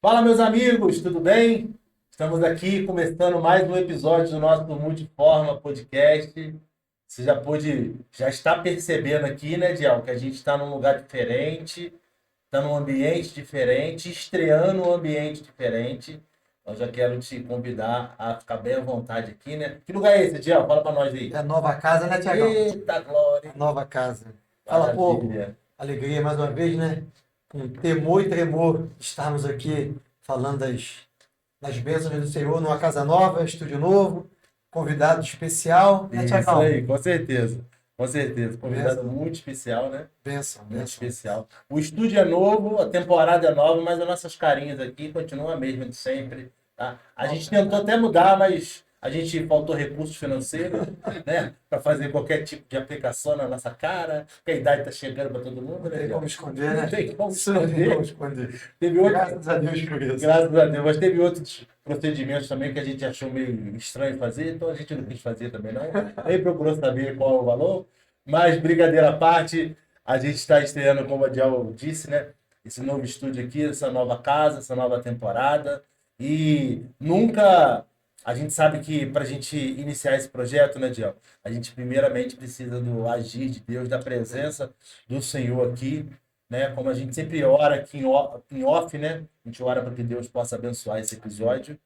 Fala, meus amigos, tudo bem? Estamos aqui começando mais um episódio do nosso Multiforma Podcast. Você já está percebendo aqui, né, Diel, que a gente está num lugar diferente, está num ambiente diferente, estreando um ambiente diferente. Eu já quero te convidar a ficar bem à vontade aqui, né? Que lugar é esse, Diel? Fala para nós É aí. a nova casa, né, Tiagão? Eita, glória! A nova casa. Fala, povo. Maravilha! Alegria mais uma vez, né? Com temor e tremor, estarmos aqui falando das bênçãos do Senhor numa casa nova, estúdio novo, convidado especial, né, Isso Tiagão? aí, com certeza. Com certeza. Convidado Bênção, muito especial, né? bênção, Muito bênção. especial. O estúdio é novo, a temporada é nova, mas as nossas carinhas aqui continuam a mesma de sempre, tá? A Ó, gente tentou até mudar, mas a gente faltou recursos financeiros, né? Para fazer qualquer tipo de aplicação na nossa cara, porque a idade está chegando para todo mundo, não né, tem como Diego? esconder, Não né? tem como Isso não tem como esconder. esconder. Teve outro, Graças a Deus por isso. graças a Deus, mas teve outros procedimentos também que a gente achou meio estranho fazer, então a gente não quis fazer também, não. Nem procurou saber qual é o valor, mas brincadeira à parte, a gente está estreando, como a Dial disse, né? Esse novo estúdio aqui, essa nova casa, essa nova temporada. E nunca. A gente sabe que para a gente iniciar esse projeto, né, Diel? A gente primeiramente precisa do agir de Deus, da presença do Senhor aqui, né? Como a gente sempre ora aqui em off, né? A gente ora para que Deus possa abençoar esse episódio.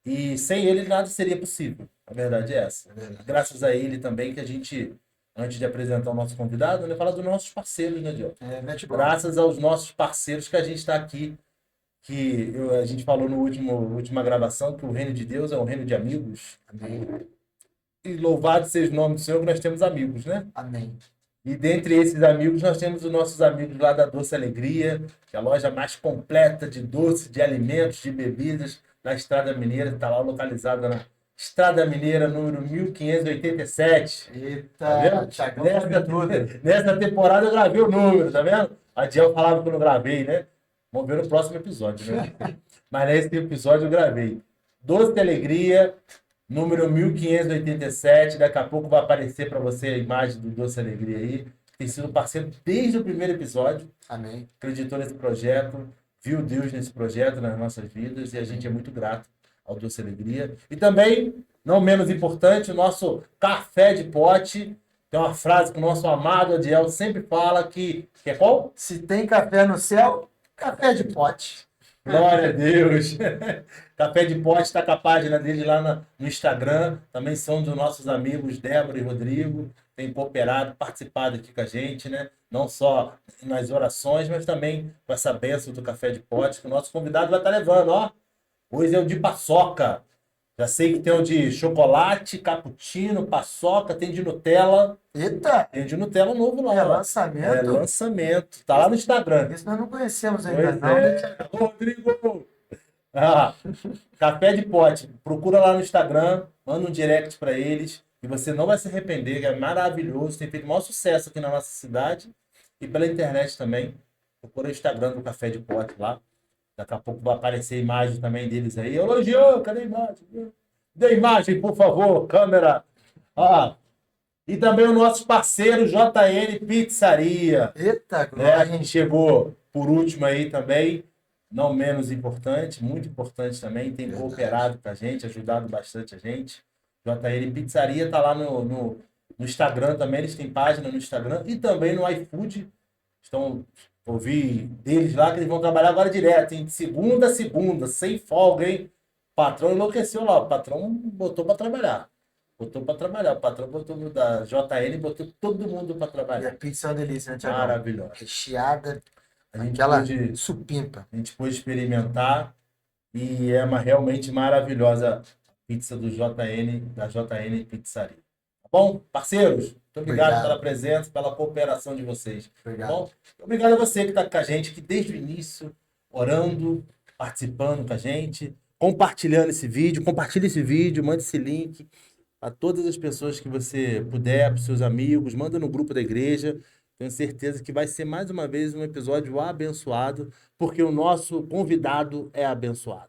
E sem ele nada seria possível. A verdade é essa. É verdade. Graças a ele também que a gente, antes de apresentar o nosso convidado, né, fala dos nossos parceiros, né, Diogo? É, mete bronca. Graças aos nossos parceiros que a gente está aqui, a gente falou no última gravação que o reino de Deus é um reino de amigos. Amém. E louvado seja o nome do Senhor que nós temos amigos, né? Amém. E dentre esses amigos, nós temos os nossos amigos lá da Doce Alegria, que é a loja mais completa de doces, de alimentos, de bebidas na Estrada Mineira. Está lá localizada na Estrada Mineira, número 1587. Tá Eita, vendo? Tiagão Nessa, sabe tudo. nessa temporada eu gravei o número, tá vendo? A Diel falava que eu não gravei, né? Vamos ver no próximo episódio, né? Mas nesse episódio eu gravei. Doce Alegria, número 1587. Daqui a pouco vai aparecer para você a imagem do Doce Alegria aí. Tem sido parceiro desde o primeiro episódio. Amém. Acreditou nesse projeto, viu Deus nesse projeto nas nossas vidas e a gente é muito grato ao Doce Alegria. E também, não menos importante, o nosso café de pote. Tem uma frase que o nosso amado Adiel sempre fala que é qual? Se tem café no céu, café de pote. Glória a Deus! Café de Pote está com a página dele lá no Instagram. Também são dos nossos amigos Débora e Rodrigo. Tem cooperado, participado aqui com a gente, né? Não só nas orações, mas também com essa bênção do Café de Pote que o nosso convidado vai estar levando, ó. Hoje é o de paçoca. Já sei que tem o de chocolate, cappuccino, paçoca, tem de Nutella. Eita, Tem de Nutella novo lá, é ó. É lançamento? lançamento. Tá lá no Instagram. Isso nós não conhecemos ainda, Pois não, né, é. Tiagão? Rodrigo! Ah, café de pote. Procura lá no Instagram, manda um direct para eles e você não vai se arrepender, que é maravilhoso. Tem feito o maior sucesso aqui na nossa cidade e pela internet também. Procura o Instagram do Café de Pote lá. Daqui a pouco vai aparecer a imagem também deles aí. Elogiou, cadê a imagem? Dê imagem, por favor, câmera. Ah, e também o nosso parceiro JN Pizzaria, Eita, né? glória. Que chegou por último aí também, não menos importante, muito importante também, tem Verdade. cooperado com a gente, ajudado bastante a gente. JN Pizzaria tá lá no Instagram também, eles têm página no Instagram e também no iFood. Estão ouvi deles lá que eles vão trabalhar agora direto, hein? De segunda a segunda, sem folga, hein? O patrão enlouqueceu lá, o patrão botou para trabalhar. Botou para trabalhar, o patrão botou da JN, botou todo mundo para E a trabalhar. pizza é uma delícia, né, Tiagão? Maravilhoso. Recheada, A gente aquela pôde, supimpa. a gente pôde experimentar e é uma realmente maravilhosa pizza do JN, da JN Pizzaria. Tá bom? Parceiros, muito obrigado pela Obrigado, presença, pela cooperação de vocês. Tá obrigado. bom? Obrigado a você que está com a gente, que desde o início, orando, participando com a gente, compartilhando esse vídeo, compartilhe esse vídeo, mande esse link a todas as pessoas que você puder, para os seus amigos, manda no grupo da igreja. Tenho certeza que vai ser mais uma vez um episódio abençoado, porque o nosso convidado é abençoado.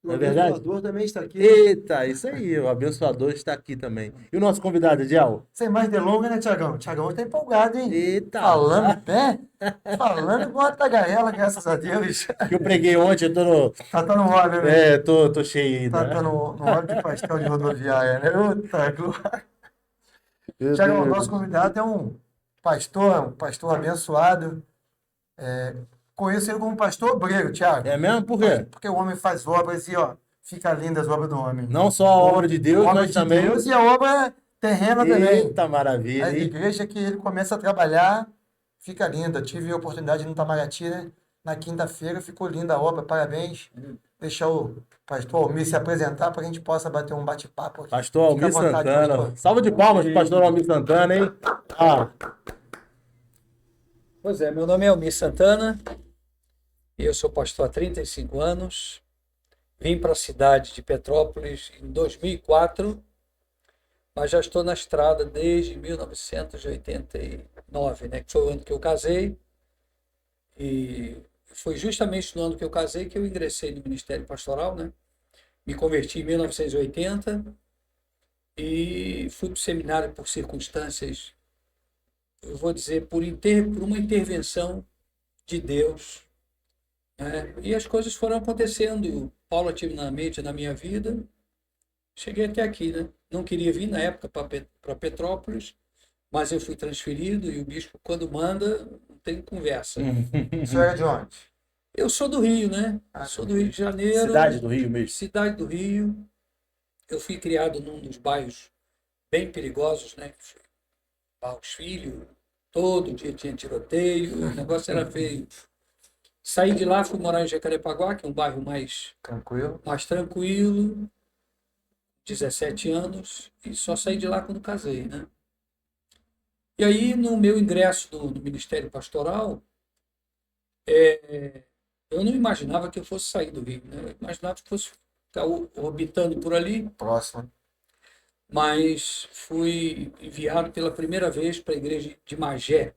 O Não é verdade? abençoador também está aqui. Eita, isso aí, o abençoador está aqui também. E o nosso convidado, Ediel? Sem mais delongas, né, Tiagão? Tiagão está empolgado, hein? Eita, Falando bem, falando igual a tagarela, graças a Deus. que eu preguei ontem, eu tô no... Tá no óleo, né? tô cheio ainda. Tá no óleo de pastel de rodoviária, né? Outra, glória. Meu Tiagão, o nosso Deus. convidado é um pastor abençoado. Conheço ele como pastor obreiro, Tiago. É mesmo? Por quê? Porque o homem faz obras e, ó, fica linda as obras do homem. Não só a obra de Deus, Obra mas de também... Deus e a obra terrena também. Eita, maravilha, A hein? igreja que ele começa a trabalhar fica linda. Tive a oportunidade no Itamaraty, né? Na quinta-feira ficou linda a obra, parabéns. Deixar o pastor Almir se apresentar para a gente possa bater um bate-papo aqui. Pastor Fica à Almir vontade, Santana. pastor. Salva de palmas pro pastor Almir Santana, hein? Ah, Pois é, meu nome é Almir Santana, eu sou pastor há 35 anos, vim para a cidade de Petrópolis em 2004, mas já estou na estrada desde 1989, né, que foi o ano que eu casei, e foi justamente no ano que eu casei que eu ingressei no Ministério Pastoral, né? Me converti em 1980 e fui para o seminário por circunstâncias, eu vou dizer, por uma intervenção de Deus, né? E as coisas foram acontecendo paulatinamente na minha vida. Cheguei até aqui, né? Não queria vir na época para Petrópolis, mas eu fui transferido e o bispo, quando manda, não tem conversa. O senhor é de onde? Eu sou do Rio, né? Sou do Rio de Janeiro, cidade do Rio mesmo. cidade do Rio. Eu fui criado num dos bairros bem perigosos, né? Barros Filho, todo dia tinha tiroteio, o negócio era feio. Saí de lá, fui morar em Jacarepaguá, que é um bairro Tranquilo. mais tranquilo, 17 anos, e só saí de lá quando casei, né? E aí, no meu ingresso no Ministério Pastoral, eu não imaginava que eu fosse sair do Rio, né? Eu imaginava que fosse ficar orbitando por ali, Próximo. mas fui enviado pela primeira vez para a igreja de Magé.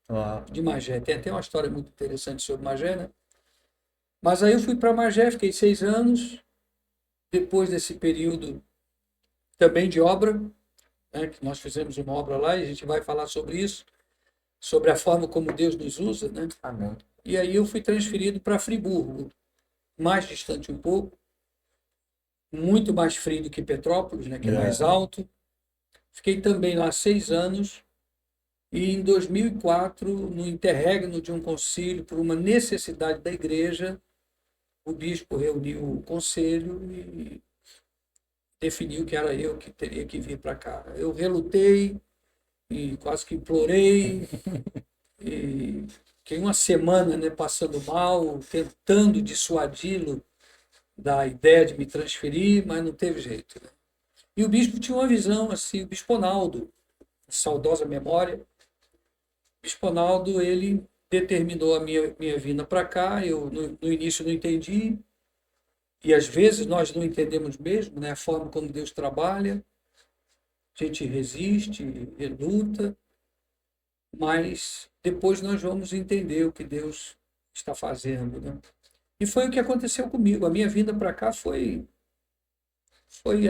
Ó, De Magé. Tem até uma história muito interessante sobre Magé, né? Mas aí eu fui para Magé, fiquei 6 anos. Depois desse período também de obra, né, que nós fizemos uma obra lá e a gente vai falar sobre isso, sobre a forma como Deus nos usa, né? Amém. E aí eu fui transferido para Friburgo, mais distante um pouco, muito mais frio do que Petrópolis, né, que é mais alto. Fiquei também lá 6 anos e em 2004, no interregno de um concílio, por uma necessidade da igreja, o bispo reuniu o conselho e definiu que era eu que teria que vir para cá. Eu relutei e quase que implorei e fiquei uma semana, né, passando mal, tentando dissuadi-lo da ideia de me transferir, mas não teve jeito, né? E o bispo tinha uma visão assim, o bispo Ronaldo, saudosa memória. O bispo Ronaldo, ele determinou a minha vinda para cá. Eu no início não entendi, e às vezes nós não entendemos mesmo, né, a forma como Deus trabalha. A gente resiste, reluta, mas depois nós vamos entender o que Deus está fazendo, né? E foi o que aconteceu comigo. A minha vinda para cá foi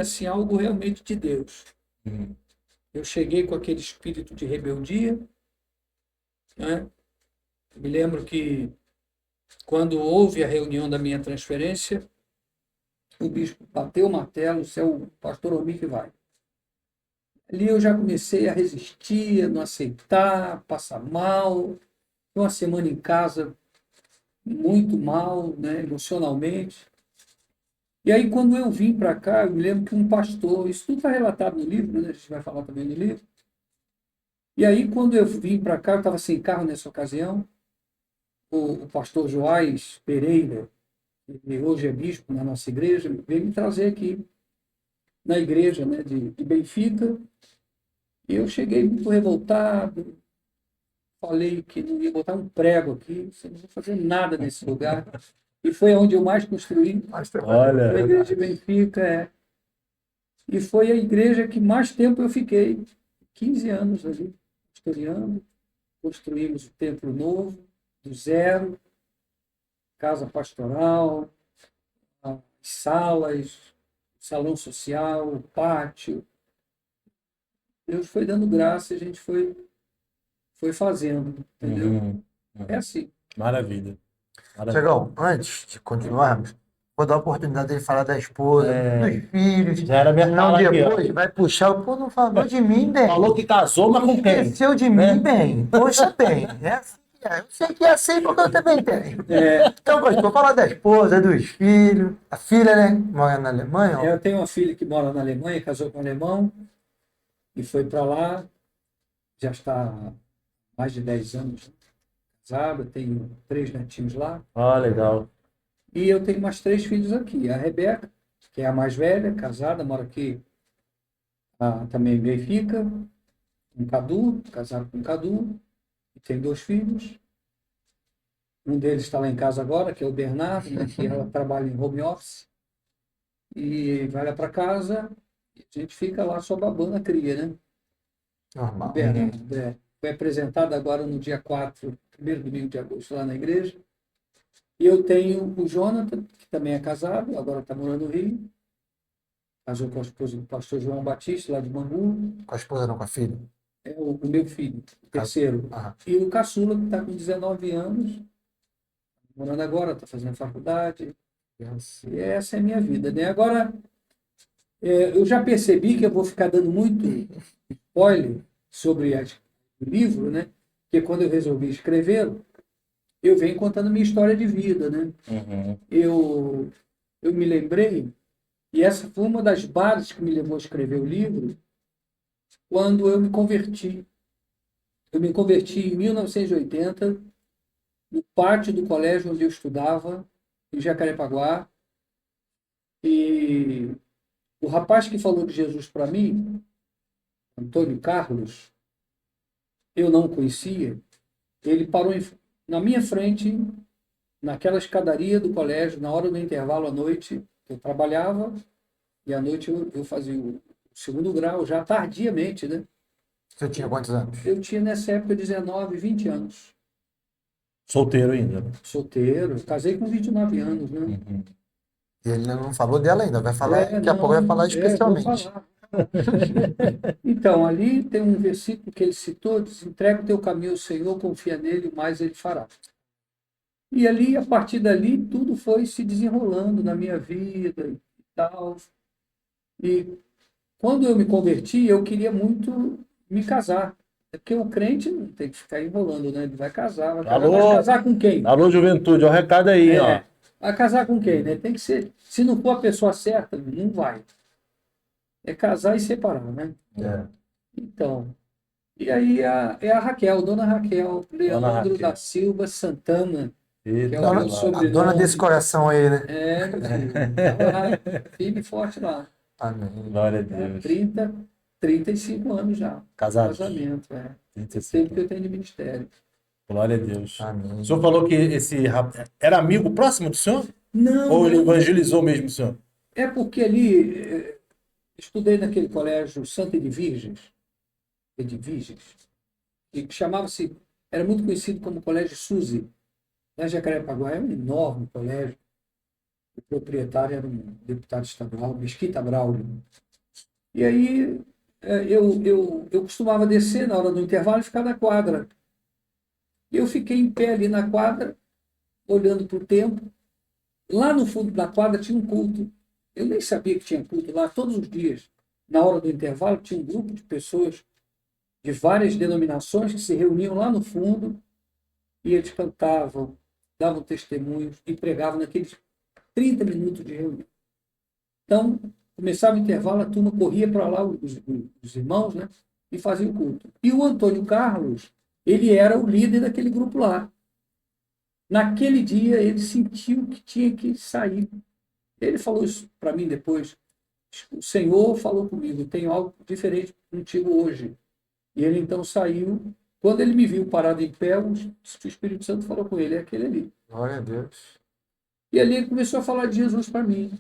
assim algo realmente de Deus. Eu cheguei com aquele espírito de rebeldia, né? Me lembro que quando houve a reunião da minha transferência, o bispo bateu o martelo, "Você é o pastor Almir que vai". Ali eu já comecei a resistir, a não aceitar, passar mal. Uma semana em casa muito mal, né, emocionalmente. E aí, quando eu vim para cá, eu me lembro que um pastor, isso tudo está relatado no livro, né, a gente vai falar também no livro. E aí, quando eu vim para cá, eu estava sem carro nessa ocasião, o pastor Joás Pereira, que hoje é bispo na nossa igreja, veio me trazer aqui na igreja, né, de Benfica. E eu cheguei muito revoltado, falei que não ia botar um prego aqui, você não vai fazer nada nesse lugar. E foi onde eu mais construí, olha, a igreja de Benfica. E foi a igreja que mais tempo eu fiquei, 15 anos ali, pastoreando. Construímos o templo novo, do zero, casa pastoral, salas, salão social, o pátio. Deus foi dando graça e a gente foi fazendo, entendeu? Uhum. É assim. Maravilha. Maravilha. Tiagão, antes de continuarmos, vou dar a oportunidade dele falar da esposa, dos filhos. Já era minha Não, fala aqui, ó. depois vai puxar. Pô, não falou de mim, bem. Falou que casou, mas com quem? Esqueceu de Né? mim, bem. Poxa, bem. É assim que é. Eu sei que é assim porque eu também tenho. Então, pastor, falar da esposa, dos filhos. A filha, né? Mora na Alemanha. Ó. Eu tenho uma filha que mora na Alemanha, casou com um alemão e foi para lá. Já está há mais de 10 anos casada, tenho 3 netinhos lá. Ah, legal. E eu tenho mais 3 filhos aqui. A Rebeca, que é a mais velha, casada, mora aqui também em Benfica. Um Cadu, casado com um Cadu, e tem 2 filhos. Um deles está lá em casa agora, que é o Bernardo, né, que ela trabalha em home office. E vai lá para casa, e a gente fica lá só babando a cria, né? Normal. O Bernardo foi apresentado agora no dia 4, primeiro domingo de agosto, lá na igreja. E eu tenho o Jonathan, que também é casado, agora está morando no Rio. Casou com a esposa do pastor João Batista, lá de Bangu. Com a esposa, não, com a filha. É o meu filho, o terceiro. Ah, E o caçula, que está com 19 anos, morando agora, está fazendo faculdade. E essa é a minha vida, né? Agora, eu já percebi que eu vou ficar dando muito spoiler sobre o livro, né? Porque quando eu resolvi escrevê-lo, eu venho contando minha história de vida, né? Uhum. Eu me lembrei, e essa foi uma das bases que me levou a escrever o livro, quando eu me converti. Eu me converti em 1980, no pátio do colégio onde eu estudava, em Jacarepaguá. E o rapaz que falou de Jesus para mim, Antônio Carlos, eu não o conhecia, ele parou na minha frente, naquela escadaria do colégio, na hora do intervalo à noite. Eu trabalhava e à noite eu fazia o segundo grau, já tardiamente, né? Você tinha quantos anos? Eu tinha nessa época 19, 20 anos. Solteiro ainda. Solteiro, casei com 29 anos, né? Uhum. E ele não falou dela ainda, vai falar, daqui a Não, pouco vai falar vou especialmente. falar. Então, ali tem um versículo que ele citou, diz: entrega o teu caminho ao Senhor, confia nele, o mais ele fará. E ali, a partir dali, tudo foi se desenrolando na minha vida e tal. E quando eu me converti, eu queria muito me casar. É porque o crente não tem que ficar enrolando, né? Ele vai casar, vai casar, Alô? mas casar com quem? Alô, juventude, ó, o recado aí, ó. Vai casar com quem, né? Tem que ser. Se não for a pessoa certa, não vai. É casar e separar, né? É. Então, e aí é a Raquel, Dona Raquel, Leandro Raquel. da Silva Santana, que é Eita, o meu A sobrenome. dona desse coração aí, né? Meu filho. Tava lá, firme e forte lá. Amém. glória a Né? Deus. 35 anos já. Casado. Casamento, 35. Sempre que eu tenho de ministério. Glória a Deus. Amém. O senhor falou que esse rapaz era amigo próximo do senhor? Não, Ou ele não. evangelizou mesmo o senhor? É porque ali, estudei naquele colégio Santa Edviges, que chamava-se, era muito conhecido como Colégio Suzy. Lá em Jacarepaguá é um enorme colégio. O proprietário era um deputado estadual, Mesquita Braulio. E aí eu costumava descer na hora do intervalo e ficar na quadra. E eu fiquei em pé ali na quadra, olhando para o tempo. Lá no fundo da quadra tinha um culto. Eu nem sabia que tinha culto lá todos os dias. Na hora do intervalo tinha um grupo de pessoas de várias denominações que se reuniam lá no fundo e eles cantavam, davam testemunhos e pregavam naqueles 30 minutos de reunião. Então, começava o intervalo, a turma corria para lá, os irmãos, né, e fazia o culto. E o Antônio Carlos, ele era o líder daquele grupo lá. Naquele dia, ele sentiu que tinha que sair. Ele falou isso para mim depois. O Senhor falou comigo, tenho algo diferente contigo hoje. E ele então saiu. Quando ele me viu parado em pé, o Espírito Santo falou com ele, é aquele ali. Glória a Deus. E ali ele começou a falar de Jesus para mim.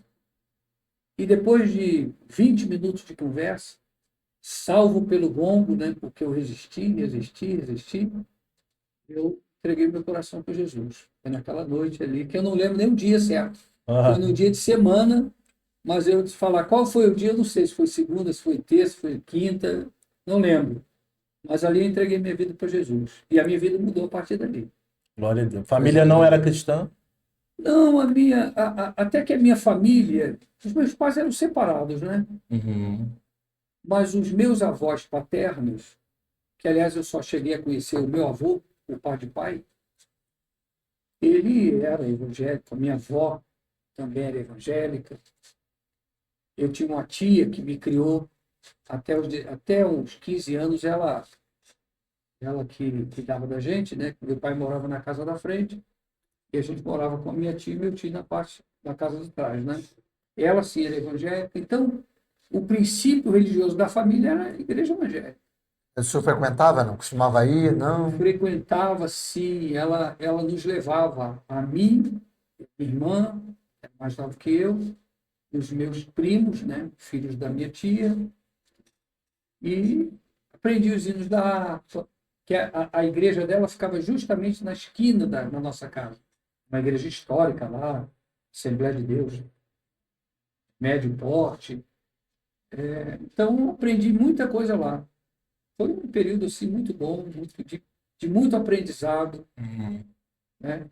E depois de 20 minutos de conversa, salvo pelo gongo, né, porque eu resisti, eu entreguei meu coração para Jesus. Foi naquela noite ali, que eu não lembro nem o dia certo. Ah, Foi no dia de semana, mas eu te falar qual foi o dia, eu não sei se foi segunda, se foi terça, se foi quinta, não lembro. Mas ali eu entreguei minha vida para Jesus. E a minha vida mudou a partir dali. glória a Deus. Família não era cristã? Não, até que a minha família, os meus pais eram separados, né? Uhum. Mas os meus avós paternos, que aliás eu só cheguei a conhecer o meu avô, o pai de pai, ele era evangélico, a minha avó também era evangélica. Eu tinha uma tia que me criou até os 15 anos, ela que cuidava da gente, né? Meu pai morava na casa da frente e a gente morava com a minha tia e meu tio na parte da casa de trás, né? Ela sim era evangélica, então o princípio religioso da família era a igreja evangélica. O senhor frequentava, não? Costumava ir? Não? Frequentava, sim, ela nos levava a mim, minha irmã, mais nova que eu, os meus primos, né, filhos da minha tia, e aprendi os hinos da harpa, que a igreja dela ficava justamente na esquina da nossa casa, uma igreja histórica lá, Assembleia de Deus, médio porte. Então, aprendi muita coisa lá. Foi um período assim muito bom, de muito aprendizado, Uhum. né?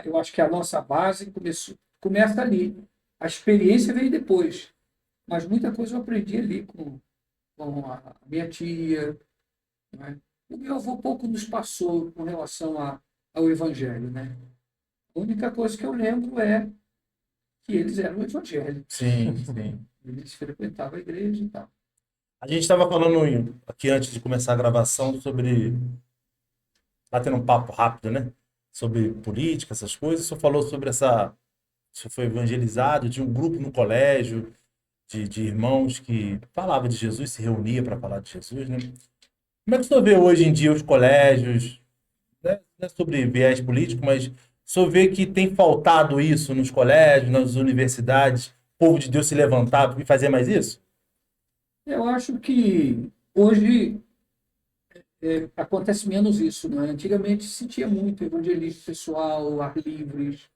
Eu acho que a nossa base começa ali. A experiência veio depois, mas muita coisa eu aprendi ali com a minha tia, né? O meu avô pouco nos passou com relação ao evangelho, né? A única coisa que eu lembro é que eles eram evangélicos. Sim, sim. Eles frequentavam a igreja e tal. A gente estava falando aqui antes de começar a gravação sobre. Batendo um papo rápido, né? Sobre política, essas coisas. O senhor falou sobre essa. O senhor foi evangelizado de um grupo no colégio, de irmãos que falavam de Jesus, se reunia para falar de Jesus, né? Como é que o senhor vê hoje em dia os colégios, né? Não é sobre viés político, mas o senhor vê que tem faltado isso nos colégios, nas universidades, o povo de Deus se levantar e fazer mais isso? Eu acho que hoje acontece menos isso, né? Antigamente se tinha muito evangelismo pessoal, ar livres,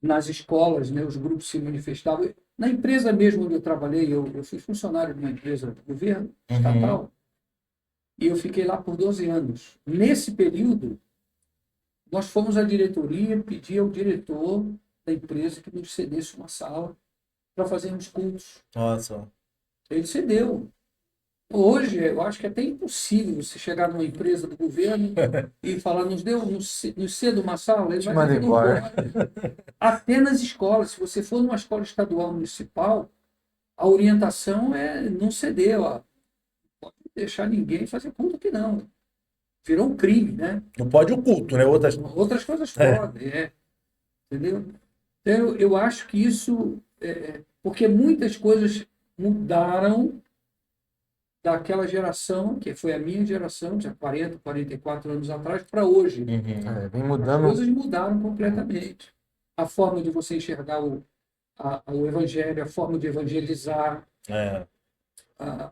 nas escolas, né? Os grupos se manifestavam. Na empresa mesmo onde eu trabalhei, eu fui funcionário de uma empresa do governo Uhum. estatal e eu fiquei lá por 12 anos. Nesse período, nós fomos à diretoria pedir ao diretor da empresa que nos cedesse uma sala para fazermos cultos. Nossa. Ele cedeu. Hoje, eu acho que é até impossível você chegar numa empresa do governo e falar, nos ceda uma sala, ele Te vai manda dizer que não embora. pode. Até nas escolas, se você for numa escola estadual municipal, a orientação é não ceder, ó. Pode deixar ninguém fazer culto que não. Virou um crime, né? Não pode o culto, né? Outras. Outras coisas É. podem, entendeu? Então, eu acho que isso, porque muitas coisas mudaram daquela geração, que foi a minha geração, de 40, 44 anos atrás, para hoje. Uhum. Vem As mudando. coisas mudaram completamente. A forma de você enxergar o evangelho, a forma de evangelizar, É.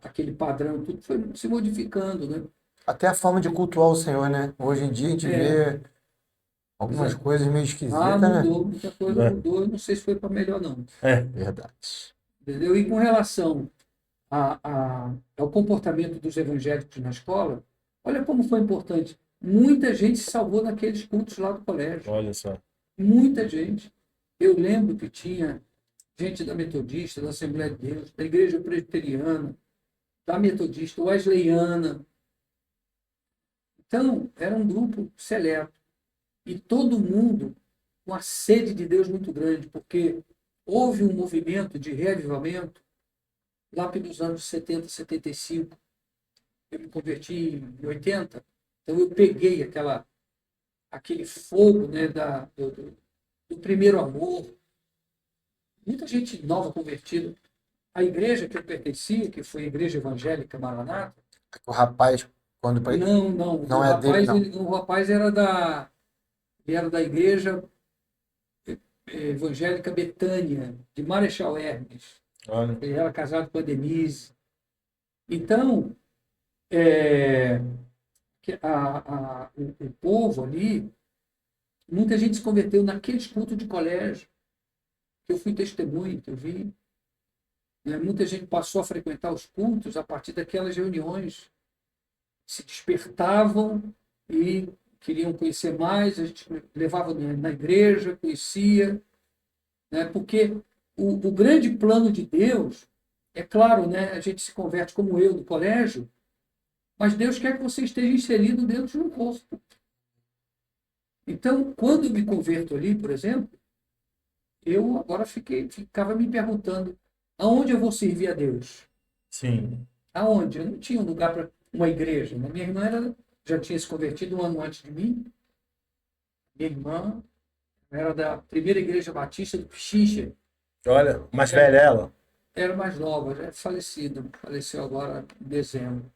aquele padrão, tudo foi se modificando, né? Até a forma de cultuar o Senhor, né? Hoje em dia a gente É, vê algumas exa- coisas meio esquisitas, né? mudou, muita coisa É. mudou, eu não sei se foi para melhor, não. É. Verdade. Entendeu? E com relação ao comportamento dos evangélicos na escola, olha como foi importante. Muita gente se salvou naqueles cultos lá do colégio. Olha só. Muita gente. Eu lembro que tinha gente da Metodista, da Assembleia de Deus, da Igreja Presbiteriana, da Metodista, Wesleyana. Então, era um grupo seleto. E todo mundo com a sede de Deus muito grande, porque houve um movimento de reavivamento lá pelos anos 70, 75. Eu me converti em 80, então eu peguei aquele fogo, né, do primeiro amor. Muita gente nova convertida. A igreja que eu pertencia, que foi a Igreja Evangélica Maranata, O rapaz, quando não. O não é dele, rapaz, não. o rapaz era da Igreja Evangélica Betânia, de Marechal Hermes. Olha. Ele era casado com a Denise. Então, é, o povo ali, muita gente se converteu naqueles cultos de colégio. que eu fui testemunha, que eu vi. Né? Muita gente passou a frequentar os cultos a partir daquelas reuniões. Se despertavam e queriam conhecer mais, a gente levava na igreja, conhecia, né? Porque o grande plano de Deus, é claro, né? A gente se converte como eu no colégio, mas Deus quer que você esteja inserido dentro de um corpo. Então, quando eu me converto ali, por exemplo, eu agora ficava me perguntando aonde eu vou servir a Deus? Sim. Aonde? Eu não tinha um lugar para uma igreja. Né? Minha irmã já tinha se convertido um ano antes de mim. Minha irmã era da primeira igreja batista do Pichincha. Olha, mais velha ela. Era mais nova, já é falecida. Faleceu agora em dezembro.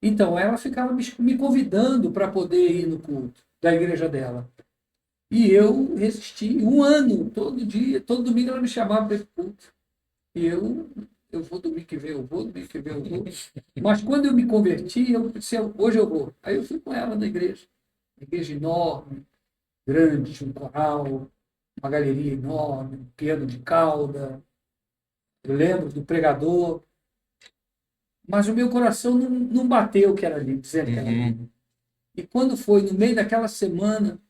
Então, ela ficava me convidando para poder ir no culto da igreja dela. E eu resisti um ano, todo dia, todo domingo ela me chamava para esse culto. E eu vou domingo que vem, eu vou, domingo que vem, eu vou. Mas quando eu me converti, eu disse, hoje eu vou. Aí eu fui com ela na igreja. Uma igreja enorme, grande, tinha um coral, uma galeria enorme, um piano de cauda. Eu lembro do pregador. Mas o meu coração não bateu que era ali, dizendo que era ali. E quando foi no meio daquela semana,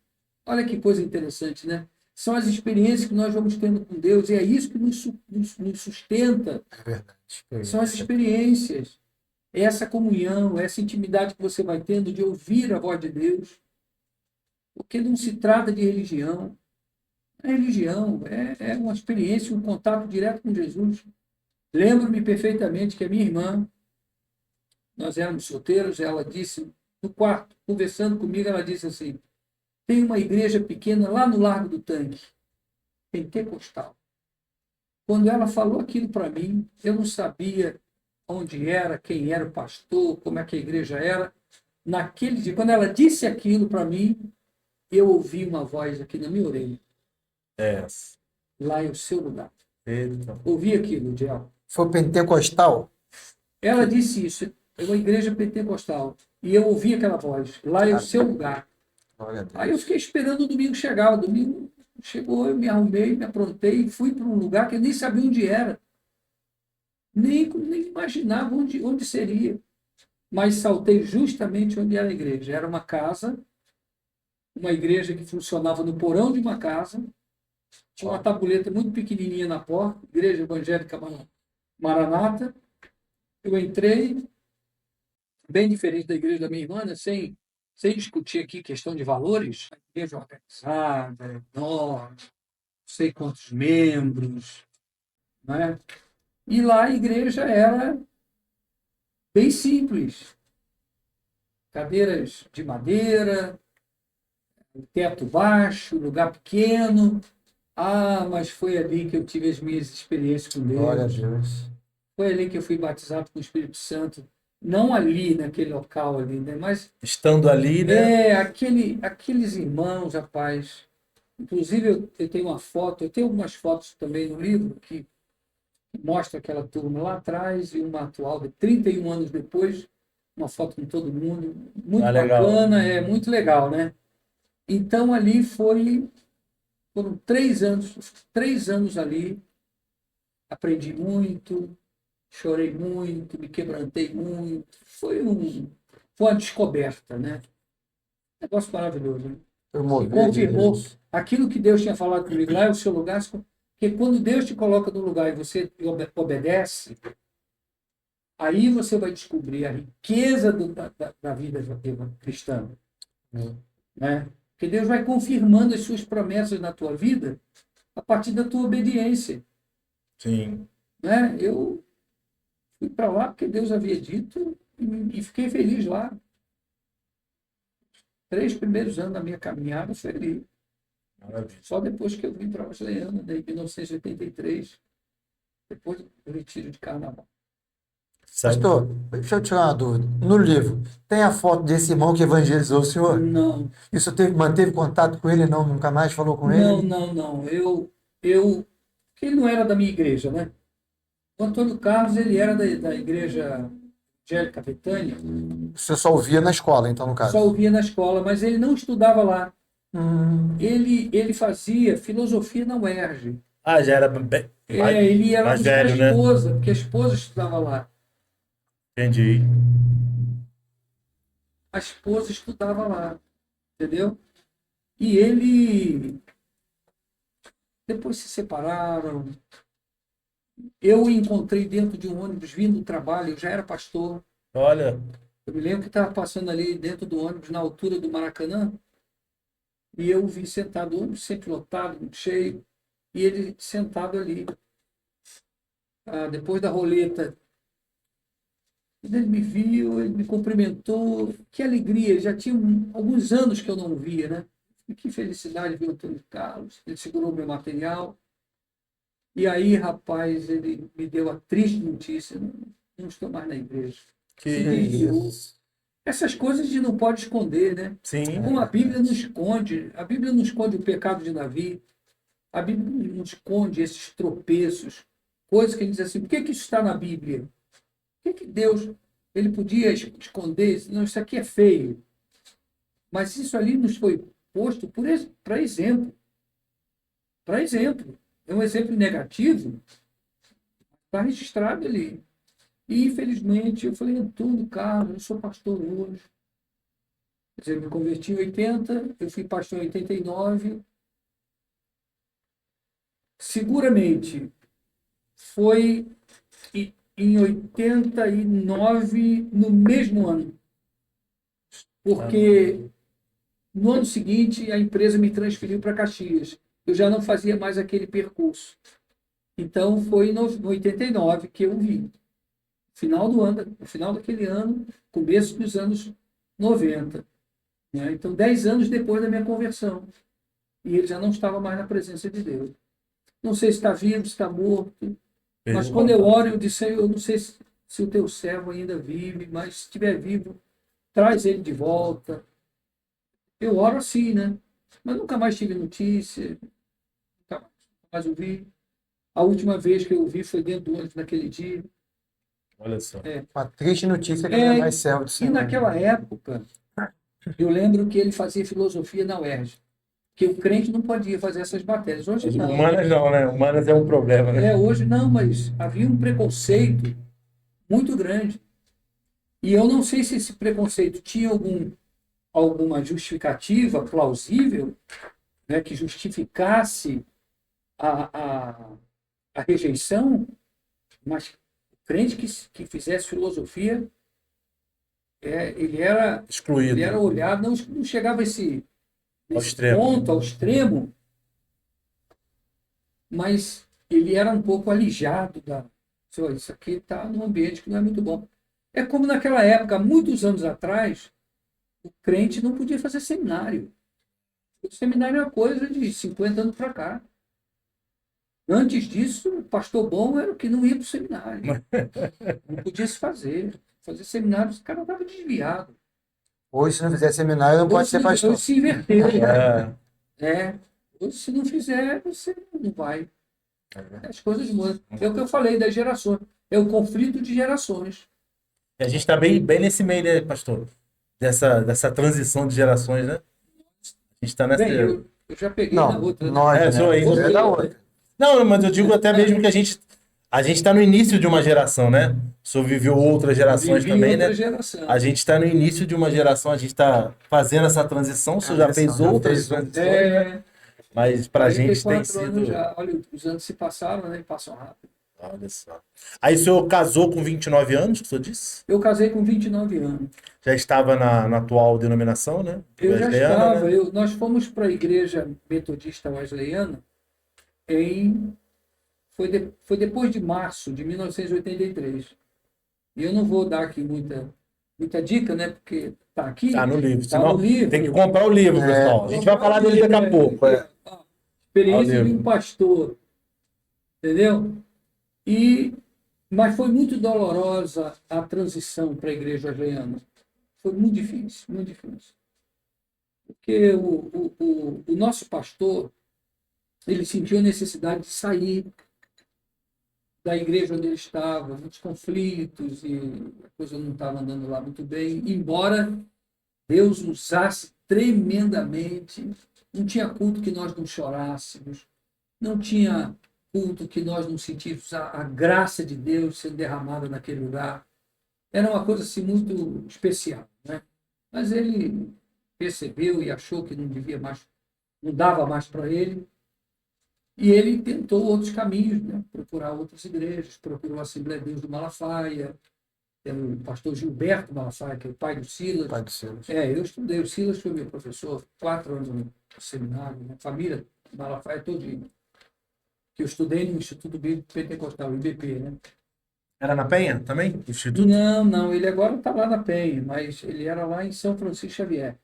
olha que coisa interessante, né? São as experiências que nós vamos tendo com Deus, e é isso que nos sustenta. É verdade. São as experiências, é essa comunhão, é essa intimidade que você vai tendo de ouvir a voz de Deus. Porque não se trata de religião. A religião é uma experiência, um contato direto com Jesus. Lembro-me perfeitamente que a minha irmã, nós éramos solteiros, ela disse, no quarto, conversando comigo, ela disse assim, tem uma igreja pequena lá no Largo do Tanque, pentecostal. Quando ela falou aquilo para mim, eu não sabia onde era, quem era o pastor, como é que a igreja era. Naquele dia, quando ela disse aquilo para mim, eu ouvi uma voz aqui na minha orelha. É. Lá é o seu lugar. Eita. Ouvi aquilo, Diel. Foi pentecostal? Ela disse isso, é uma igreja pentecostal. E eu ouvi aquela voz, lá é o seu lugar. Glória a Deus. Aí eu fiquei esperando o domingo chegar. O domingo chegou, eu me arrumei, me aprontei, fui para um lugar que eu nem sabia onde era. Nem imaginava onde seria. Mas saltei justamente onde era a igreja. Era uma casa, uma igreja que funcionava no porão de uma casa. Tinha uma tabuleta muito pequenininha na porta, Igreja Evangélica Maranata. Eu entrei, bem diferente da igreja da minha irmã, né? sem discutir aqui questão de valores. A igreja organizada, enorme, não sei quantos membros. Né? E lá a igreja era bem simples. Cadeiras de madeira, teto baixo, lugar pequeno. Ah, mas foi ali que eu tive as minhas experiências com Glória a Deus. Deus. Foi ali que eu fui batizado com o Espírito Santo. Não ali, naquele local ali, né? Mas Estando ali, né? aqueles irmãos, rapaz. Inclusive, eu tenho uma foto, eu tenho algumas fotos também no livro que mostra aquela turma lá atrás e uma atual de 31 anos depois, uma foto com todo mundo. Muito legal. bacana, é muito legal, né? Então, ali foram 3 anos ali, aprendi muito, chorei muito, me quebrantei muito. Foi uma descoberta, né? Negócio maravilhoso. Né? Foi E movido, confirmou Deus. aquilo que Deus tinha falado comigo lá é o seu lugar. Porque quando Deus te coloca no lugar e você obedece, aí você vai descobrir a riqueza da vida cristã. Né? Porque Deus vai confirmando as suas promessas na tua vida a partir da tua obediência. Sim. Né? Eu fui para lá porque Deus havia dito e fiquei feliz lá. 3 primeiros anos da minha caminhada foi ali. Maravilha. Só depois que eu vim para a Wesleyana, em 1983, depois do retiro de carnaval. Pastor, deixa eu tirar uma dúvida. No livro, tem a foto desse irmão que evangelizou o senhor? Não, Isso manteve contato com ele? Não, nunca mais falou com não, ele? não. Porque ele não era da minha igreja, né? O Antônio Carlos, ele era da igreja Evangélica Betânia, Você só ouvia na escola, então, no caso? só ouvia na escola, mas ele não estudava lá. Hum, Ele fazia filosofia na UERJ. Ah, já era bem, Ele ia lá mais buscar a velho, né? esposa, porque a esposa estudava lá. Entendi. A esposa estudava lá, entendeu? E ele depois se separaram. Eu o encontrei dentro de um ônibus vindo do trabalho, eu já era pastor. Olha, Eu me lembro que estava passando ali dentro do ônibus, na altura do Maracanã, e eu o vi sentado, o ônibus sempre lotado, muito cheio, e ele sentado ali. Depois da roleta, quando ele me viu, ele me cumprimentou. Que alegria, já tinha alguns anos que eu não o via, né? E que felicidade ver o Antônio Carlos. Ele segurou meu material. E aí, rapaz, ele me deu a triste notícia: não estou mais na igreja. que Se desviou. isso. Essas coisas a gente não pode esconder, né? Sim. Como a Bíblia não esconde. A Bíblia não esconde o pecado de Davi. A Bíblia não esconde esses tropeços. Coisas que ele diz assim: por que isso está na Bíblia? Por que Deus ele podia esconder? Não, isso aqui é feio. Mas isso ali nos foi posto para exemplo. Para exemplo. É um exemplo negativo, está registrado ali. E, infelizmente, eu falei: Antônio Carlos, eu sou pastor hoje. Quer dizer, eu me converti em 80, eu fui pastor em 89. Seguramente, foi em 89, no mesmo ano. Porque no ano seguinte, a empresa me transferiu para Caxias. Eu já não fazia mais aquele percurso. Então, foi no 89 que eu vi. Final do ano, no final daquele ano, começo dos anos 90. Né? Então, 10 anos depois da minha conversão. E ele já não estava mais na presença de Deus. Não sei se está vivo, se está morto. Mas Perdeu o quando eu contato. oro, eu disse: eu não sei se o teu servo ainda vive, mas se estiver vivo, traz ele de volta. Eu oro assim, né? Mas nunca mais tive notícia, nunca mais ouvi. A última vez que eu vi foi dentro do ônibus naquele dia. Olha só. Uma triste notícia que ele não é mais servo do E Senhor. naquela época, eu lembro que ele fazia filosofia na UERJ, que o crente não podia fazer essas matérias. Hoje não. Humanas não, né? Humanas é um problema, né? Hoje não, mas havia um preconceito muito grande. E eu não sei se esse preconceito tinha alguma justificativa plausível, né, que justificasse a, a, a rejeição, mas o crente que fizesse filosofia, ele era Excluído. olhado, não chegava Ao nesse extremo. ponto, ao extremo, mas ele era um pouco alijado isso aqui está num ambiente que não é muito bom. É como naquela época, muitos anos atrás, o crente não podia fazer seminário. O seminário é uma coisa de 50 anos para cá. Antes disso, o pastor bom era o que não ia para o seminário. Não podia se fazer. Fazer seminário, o cara estava desviado. Hoje, se não fizer seminário, não pode ser pastor. Hoje se inverteu. É, Hoje, se não fizer, você não vai. As coisas mudam. É o que eu falei das gerações. É o conflito de gerações. e a gente está bem nesse meio, né, pastor? Dessa transição de gerações, né? A gente está nessa. Bem, eu já peguei na Não, outra. Né? nós, né? sou aí. Você é da outra. Não, mas eu digo até mesmo que a gente está no início de uma geração, né? O senhor viveu outras gerações Vivi também, outra né? geração. A gente está no início de uma geração, a gente está fazendo essa transição, o senhor já fez Já outras fez transições, né? É, Mas para a gente tem 44 anos sido. já. Olha, os anos se passaram, né? Passam rápido. Olha só. Aí o senhor casou com 29 anos, que o senhor disse? Eu casei com 29 anos. Já estava na atual denominação, né? Eu já Wesleyana, estava. né? Nós fomos para a igreja metodista wesleyana foi depois de março de 1983. E eu não vou dar aqui muita dica, né? Porque está aqui. Tá no livro. Está Senão no livro. tem que comprar o livro, pessoal. A gente vai falar dele daqui a pouco. Experiência Olha o de um livro. pastor. Entendeu? Mas foi muito dolorosa a transição para a igreja wesleyana. Foi muito difícil, muito difícil. Porque o nosso pastor, ele sentiu a necessidade de sair da igreja onde ele estava, muitos conflitos, e a coisa não estava andando lá muito bem, embora Deus usasse tremendamente. Não tinha culto que nós não chorássemos, não tinha culto que nós não sentimos a graça de Deus sendo derramada naquele lugar. Era uma coisa assim muito especial, né? Mas ele percebeu e achou que não devia mais, não dava mais para ele. E ele tentou outros caminhos, né? Procurar outras igrejas, procurou a Assembleia de Deus do Malafaia, o pastor Gilberto Malafaia, que é o pai do Silas. Pai do Silas. Eu estudei, o Silas foi meu professor, 4 anos no seminário, né? Família Malafaia todinha. Que eu estudei no Instituto Bíblico Pentecostal, IBP, né? Era na Penha também? Instituto? Não, ele agora está lá na Penha, mas ele era lá em São Francisco Xavier.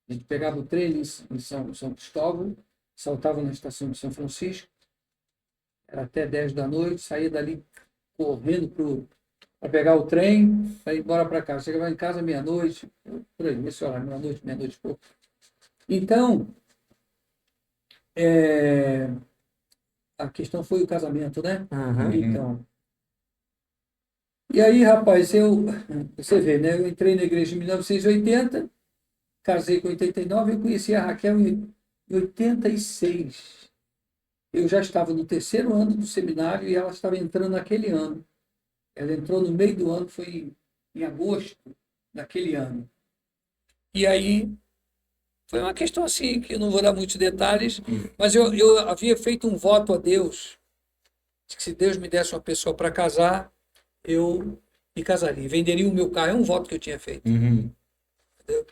A gente pegava o trem em São Cristóvão, saltava na estação de São Francisco, era até 10 da noite, saía dali correndo para pegar o trem, para ir embora para casa. Chegava em casa meia-noite, por aí, nesse horário, meia-noite e pouco. Então, a questão foi o casamento, né? Uhum. Então, e aí, rapaz, você vê, né? Eu entrei na igreja em 1980, casei com 89, eu conheci a Raquel em 86. Eu já estava no 3º ano do seminário e ela estava entrando naquele ano. Ela entrou no meio do ano, foi em agosto daquele ano. E aí, foi uma questão assim, que eu não vou dar muitos detalhes, mas eu havia feito um voto a Deus, de que se Deus me desse uma pessoa para casar, eu me casaria, venderia o meu carro. É um voto que eu tinha feito. Uhum. Entendeu?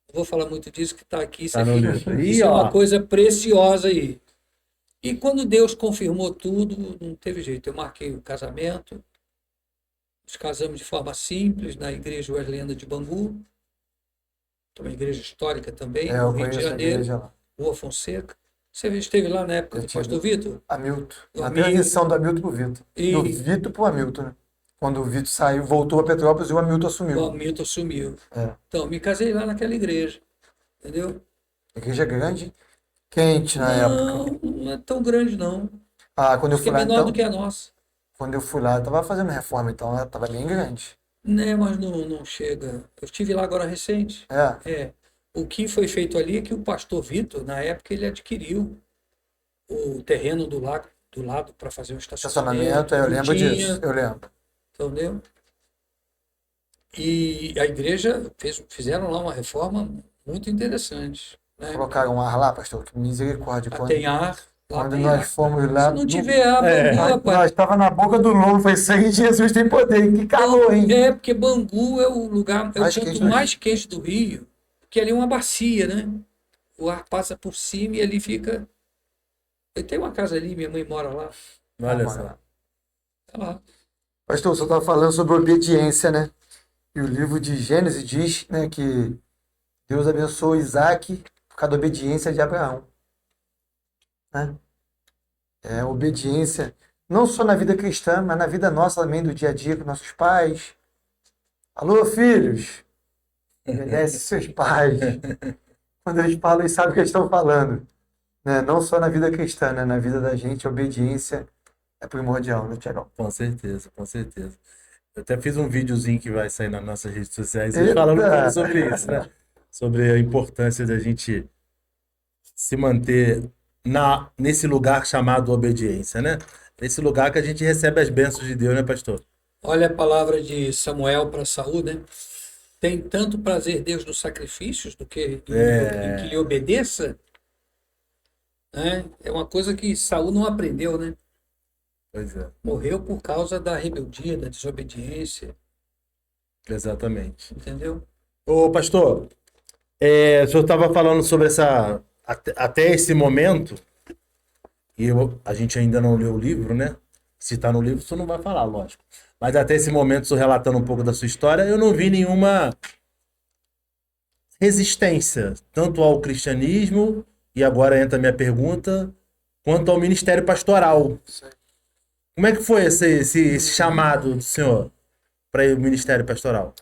Não vou falar muito disso, que está aqui. Isso, Tá no aqui, livro. isso Ih, é ó. uma coisa preciosa aí. E quando Deus confirmou tudo, não teve jeito. Eu marquei o casamento, nos casamos de forma simples na Igreja Wesleyana de Bangu, uma igreja histórica também, Eu no Rio de conheço a Janeiro, igreja lá. Rua Fonseca. Você esteve lá na época Eu do tive. pastor Vitor? Hamilton. Do Na Hamilton. transição do Hamilton pro Vitor. E- Do Vitor pro Hamilton, né? Quando o Vitor saiu, voltou a Petrópolis e o Hamilton O assumiu. Hamilton sumiu. É. Então, me casei lá naquela igreja. Entendeu? Igreja grande, quente na época. Não é tão grande, não. Quando eu Acho que fui é lá, menor então, do que a nossa. quando eu fui lá, eu tava fazendo reforma, então ela tava bem grande. Né, mas não chega. Eu estive lá agora recente. É. O que foi feito ali é que o pastor Vitor, na época, ele adquiriu o terreno do lado para fazer um Estacionamento, estacionamento. eu não lembro tinha, disso, eu lembro. entendeu? E a igreja fizeram lá uma reforma muito interessante. Né? Colocaram um ar lá, pastor, que misericórdia. Tem ar. Lá Quando tem nós ar. fomos lá, Se não tiver ar, Bangu, rapaz. nós estava na boca do lobo, foi sangue de Jesus tem poder, que calor, hein? Porque Bangu é o lugar, é o Mais ponto quente do mais quente do Rio, que ali é uma bacia, né? O ar passa por cima e ali fica. Eu tenho uma casa ali, minha mãe mora lá. Olha Ah, só. mano. Tá lá. Pastor, você estava falando sobre obediência, né? E o livro de Gênesis diz, né, que Deus abençoou Isaac por causa da obediência de Abraão. Né? É, obediência, não só na vida cristã, mas na vida nossa também, do dia a dia com nossos pais. Alô, filhos! Obedece seus pais. Quando eles falam, eles sabem o que eles estão falando. Né? Não só na vida cristã, né? Na vida da gente, a obediência é primordial, né, Tiagão? Com certeza, com certeza. Eu até fiz um videozinho que vai sair nas nossas redes sociais Eita! falando um pouco sobre isso, né? Sobre a importância da gente se manter nesse lugar chamado obediência, né? Nesse lugar que a gente recebe as bênçãos de Deus, né, pastor? Olha a palavra de Samuel para Saul, né? Tem tanto prazer Deus nos sacrifícios do que em que lhe obedeça. Né? É uma coisa que Saul não aprendeu, né? Pois é, Morreu por causa da rebeldia, da desobediência, exatamente. entendeu? Ô, pastor, o senhor estava falando sobre até esse momento, e a gente ainda não leu o livro, né? Se está no livro, o senhor não vai falar, lógico. Mas até esse momento, o senhor relatando um pouco da sua história, eu não vi nenhuma resistência, tanto ao cristianismo, e agora entra a minha pergunta, quanto ao ministério pastoral. Como é que foi esse chamado do senhor para o ministério pastoral?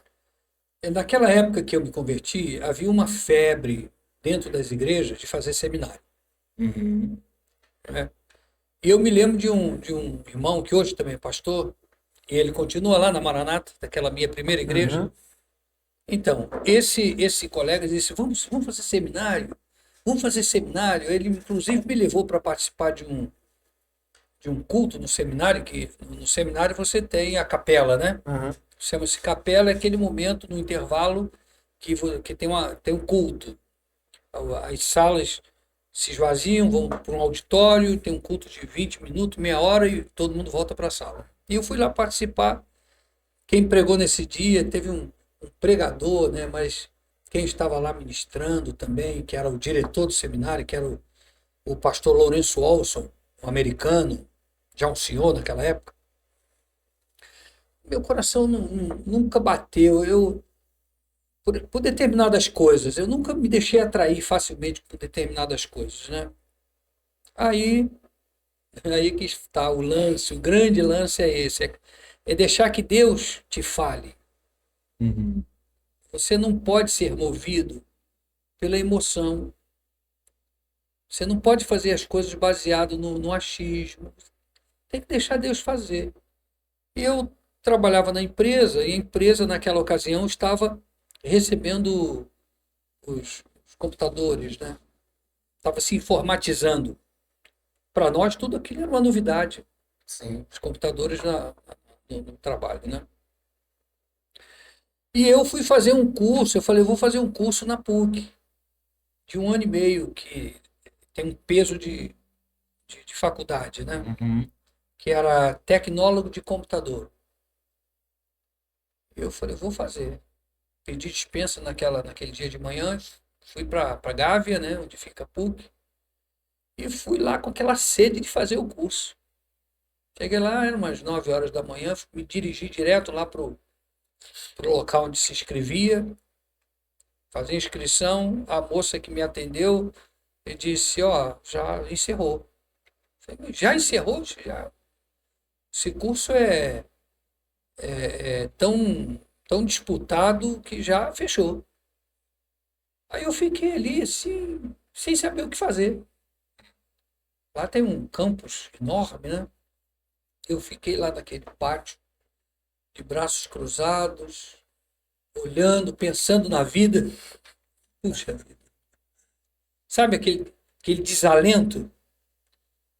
Naquela época que eu me converti, havia uma febre dentro das igrejas de fazer seminário. Né? E eu me lembro de um irmão que hoje também é pastor, e ele continua lá na Maranata, daquela minha primeira igreja. Uhum. Então, esse colega disse, vamos fazer seminário, vamos fazer seminário. Ele, inclusive, me levou para participar de de um culto no seminário, que no seminário você tem a capela, né? Uhum. Chama-se capela, é aquele momento no intervalo que tem um culto. As salas se esvaziam, vão para um auditório, tem um culto de 20 minutos, meia hora e todo mundo volta para a sala. E eu fui lá participar. Quem pregou nesse dia teve um pregador, né? Mas quem estava lá ministrando também, que era o diretor do seminário, que era o pastor Lourenço Olson, um americano, já um senhor naquela época. Meu coração nunca bateu. Por determinadas coisas, eu nunca me deixei atrair facilmente por determinadas coisas, né? Aí, aí que está o lance, o grande lance é esse, é deixar que Deus te fale. Uhum. Você não pode ser movido pela emoção. Você não pode fazer as coisas baseado no achismo. Tem que deixar Deus fazer. E eu trabalhava na empresa, e a empresa, naquela ocasião, estava recebendo os computadores, né? Estava se informatizando. Para nós, tudo aquilo era uma novidade. Sim. Os computadores no trabalho, né? E eu fui fazer um curso, eu falei, vou fazer um curso na PUC, de 1 ano e meio, que tem um peso de faculdade, né? Uhum. Que era tecnólogo de computador. Eu falei, vou fazer. Pedi dispensa naquele dia de manhã, fui para Gávea, né, onde fica a PUC, e fui lá com aquela sede de fazer o curso. Cheguei lá, eram umas 9 horas da manhã, me dirigi direto lá para o local onde se inscrevia, fazer inscrição. A moça que me atendeu disse, ó, já encerrou. Falei, já encerrou? Já. Esse curso é tão disputado que já fechou. Aí eu fiquei ali assim, sem saber o que fazer. Lá tem um campus enorme, né? Eu fiquei lá naquele pátio, de braços cruzados, olhando, pensando na vida. Puxa vida. Sabe aquele desalento?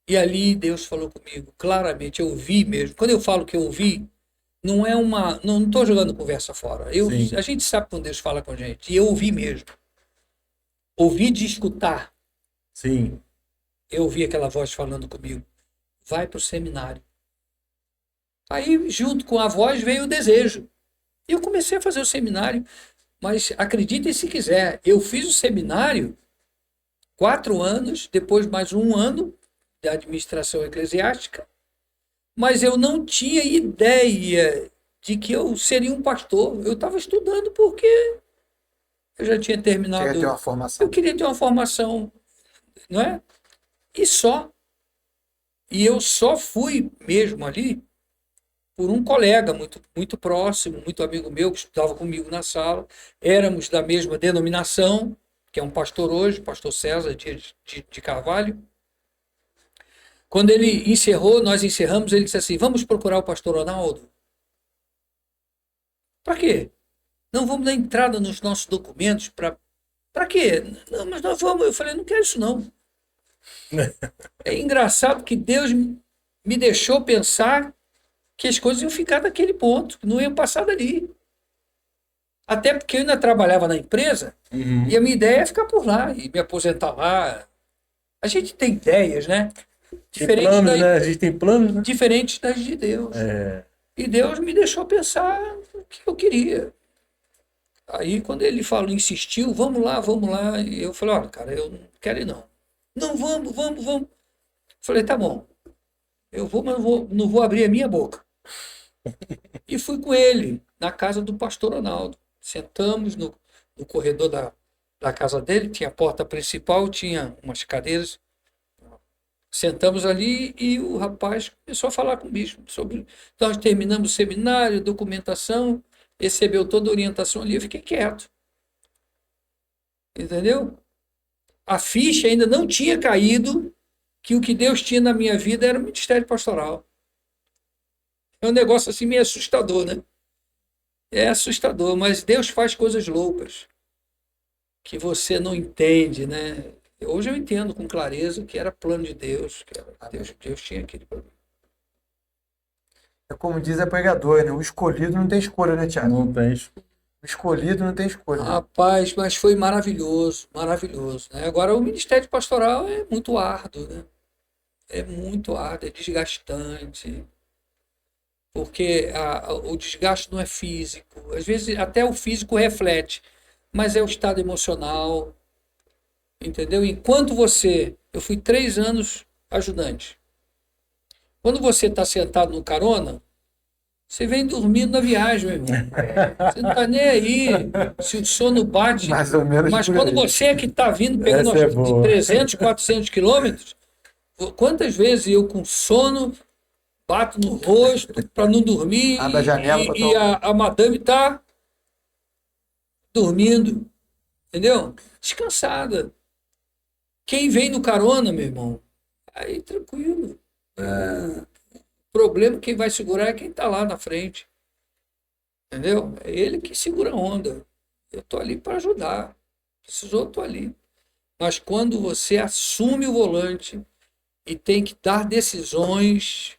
E ali Deus falou comigo, claramente, eu ouvi mesmo. Quando eu falo que eu ouvi, não é uma. Não estou jogando conversa fora. Sim. A gente sabe quando Deus fala com a gente. E eu ouvi mesmo. Ouvi de escutar. Sim. Eu ouvi aquela voz falando comigo. Vai para o seminário. Aí, junto com a voz, veio o desejo. E eu comecei a fazer o seminário. Mas acreditem se quiser, eu fiz o seminário 4 anos, depois mais 1 ano de administração eclesiástica, mas eu não tinha ideia de que eu seria um pastor. Eu estava estudando porque eu já tinha terminado. Queria ter uma formação. Eu queria ter uma formação, não é? E só. E eu só fui mesmo ali por um colega muito, muito próximo, muito amigo meu, que estudava comigo na sala. Éramos da mesma denominação, que é um pastor hoje, pastor César de Carvalho. Quando ele encerrou, nós encerramos, ele disse assim, vamos procurar o pastor Ronaldo? Para quê? Não, vamos dar entrada nos nossos documentos para quê? Não, mas nós vamos. Eu falei, não quero isso não. É engraçado que Deus me deixou pensar que as coisas iam ficar daquele ponto, que não iam passar dali. Até porque eu ainda trabalhava na empresa Uhum. e a minha ideia é ficar por lá e me aposentar lá. A gente tem ideias, né? Tem planos, né? A gente tem planos, né? Diferentes das de Deus. É. E Deus me deixou pensar o que eu queria. Aí, quando ele falou, insistiu, vamos lá, e eu falei, olha, cara, eu não quero ir não. Não, vamos. Falei, tá bom, eu vou, mas não vou abrir a minha boca. E fui com ele na casa do pastor Ronaldo. Sentamos no corredor da casa dele, tinha a porta principal, tinha umas cadeiras. Sentamos ali e o rapaz começou a falar comigo sobre. Nós terminamos o seminário, documentação, recebeu toda a orientação ali, eu fiquei quieto. Entendeu? A ficha ainda não tinha caído que o que Deus tinha na minha vida era o ministério pastoral. É um negócio assim meio assustador, né? É assustador, mas Deus faz coisas loucas que você não entende, né? Hoje eu entendo com clareza que era plano de Deus, que era Deus tinha aquele plano. É como diz a pregadora, né? O escolhido não tem escolha, né, Thiago? Não tem. O escolhido não tem escolha. Rapaz, mas foi maravilhoso, maravilhoso, né? Agora, o ministério pastoral é muito árduo, né? É muito árduo, é desgastante, porque o desgaste não é físico. Às vezes, até o físico reflete, mas é o estado emocional, entendeu? Eu fui 3 anos ajudante. Quando você está sentado no carona, você vem dormindo na viagem, meu irmão. Você não está nem aí se o sono bate. Mais ou menos Mas por quando aí. você é que está vindo, pegando Essa é de boa. 300, 400 quilômetros, quantas vezes eu com sono bato no rosto para não dormir Abre a janela pra e a madame está dormindo, entendeu? Descansada. Quem vem no carona, meu irmão, aí tranquilo. O problema, quem vai segurar é quem está lá na frente. Entendeu? É ele que segura a onda. Eu estou ali para ajudar. Precisou, estou ali. Mas quando você assume o volante e tem que dar decisões,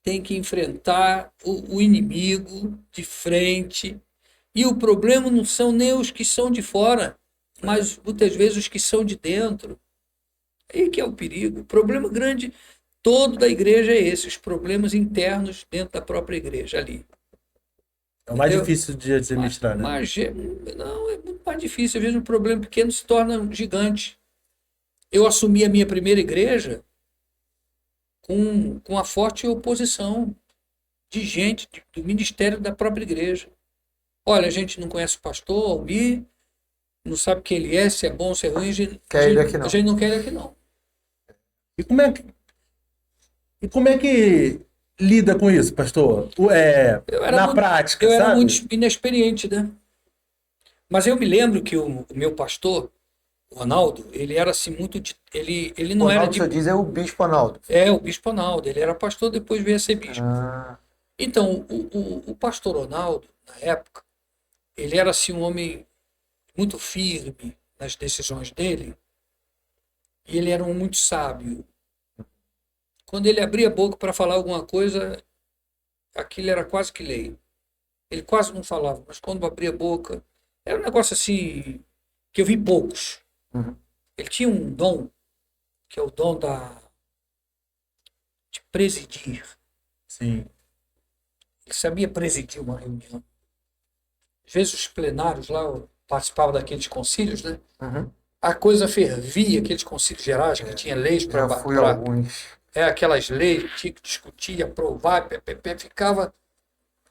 tem que enfrentar o inimigo de frente. E o problema não são nem os que são de fora, mas muitas vezes os que são de dentro. Aí que é o perigo. O problema grande todo da igreja é esse, os problemas internos dentro da própria igreja ali. É o mais Entendeu? difícil de administrar, né? Mas não, é muito mais difícil. Às vezes um problema pequeno se torna gigante. Eu assumi a minha primeira igreja com a forte oposição de gente do ministério da própria igreja. Olha, a gente não conhece o pastor Almir, não sabe quem ele é, se é bom, se é ruim, Quer ele aqui não. a gente não quer ele aqui não. E como é que lida com isso, pastor? Na prática, Eu era sabe? muito inexperiente, né? Mas eu me lembro que o meu pastor, o Ronaldo, ele era assim ele não era Ronaldo, você diz, é o Bispo Ronaldo. o bispo Ronaldo, ele era pastor, depois veio a ser bispo. Ah, Então, o pastor Ronaldo, na época, ele era assim um homem muito firme nas decisões dele, e ele era um muito sábio. Quando ele abria a boca para falar alguma coisa, aquilo era quase que lei. Ele quase não falava, mas quando abria a boca, era um negócio assim que eu vi poucos. uhum. Ele tinha um dom, que é o dom de presidir. Sim. Ele sabia presidir uma reunião. Às vezes os plenários lá, eu participava daqueles concílios, né? Uhum. A coisa fervia, aqueles concílios gerais, que tinha leis para... Já fui a alguns. aquelas leis, tinha que discutir, aprovar, ficava...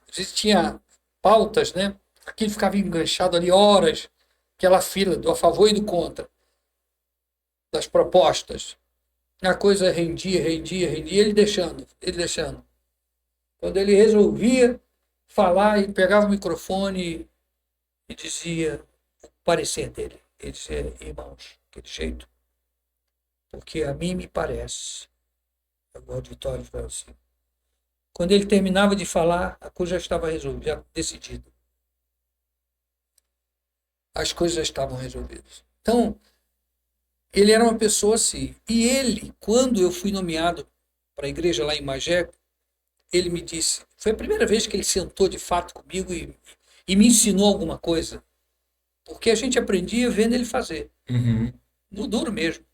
Às vezes tinha pautas, né? Aquilo ficava enganchado ali horas, aquela fila do a favor e do contra, das propostas. A coisa rendia, ele deixando. Quando ele resolvia falar, ele pegava o microfone e dizia o parecer dele. Ele dizia, irmãos, aquele jeito, porque a mim me parece, agora Vitória foi assim. Quando ele terminava de falar, a coisa já estava resolvida, já decidida. As coisas já estavam resolvidas. Então, ele era uma pessoa assim. E ele, quando eu fui nomeado para a igreja lá em Magé, ele me disse, foi a primeira vez que ele sentou de fato comigo e me ensinou alguma coisa. Porque a gente aprendia vendo ele fazer. Uhum. No duro mesmo.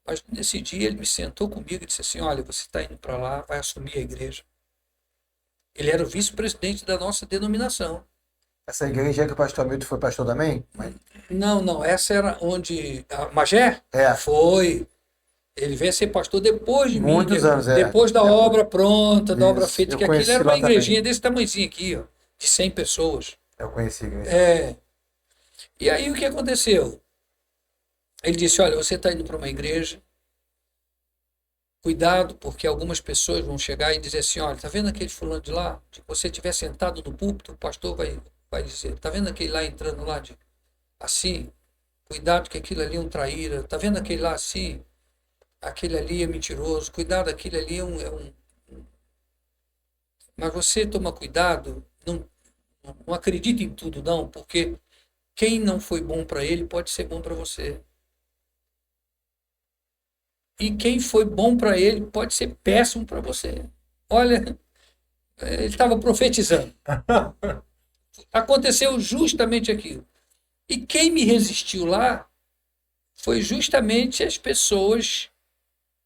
Mas nesse dia ele me sentou comigo e disse assim, olha, você está indo para lá, vai assumir a igreja. Ele era o vice-presidente da nossa denominação. Essa igreja que o pastor Hamilton foi pastor também? Não, essa era onde... A Magé? É. Foi. Ele veio a ser pastor depois de mim. Muitos anos, é. Depois da obra pronta, da obra Isso, feita, eu que aquilo conheci era uma lá também. igrejinha desse tamanhozinho aqui, ó, de 100 pessoas. Eu conheci a igreja. É. E aí o que aconteceu? Ele disse, olha, você está indo para uma igreja, cuidado, porque algumas pessoas vão chegar e dizer assim, olha, tá vendo aquele fulano de lá? Se você estiver sentado no púlpito, o pastor vai dizer, tá vendo aquele lá entrando lá assim? Cuidado que aquilo ali é um traíra. Tá vendo aquele lá assim? Aquele ali é mentiroso. Cuidado, aquele ali é um... Mas você toma cuidado, não acredita em tudo não, porque quem não foi bom para ele pode ser bom para você. E quem foi bom para ele pode ser péssimo para você. Olha, ele estava profetizando. Aconteceu justamente aquilo. E quem me resistiu lá foi justamente as pessoas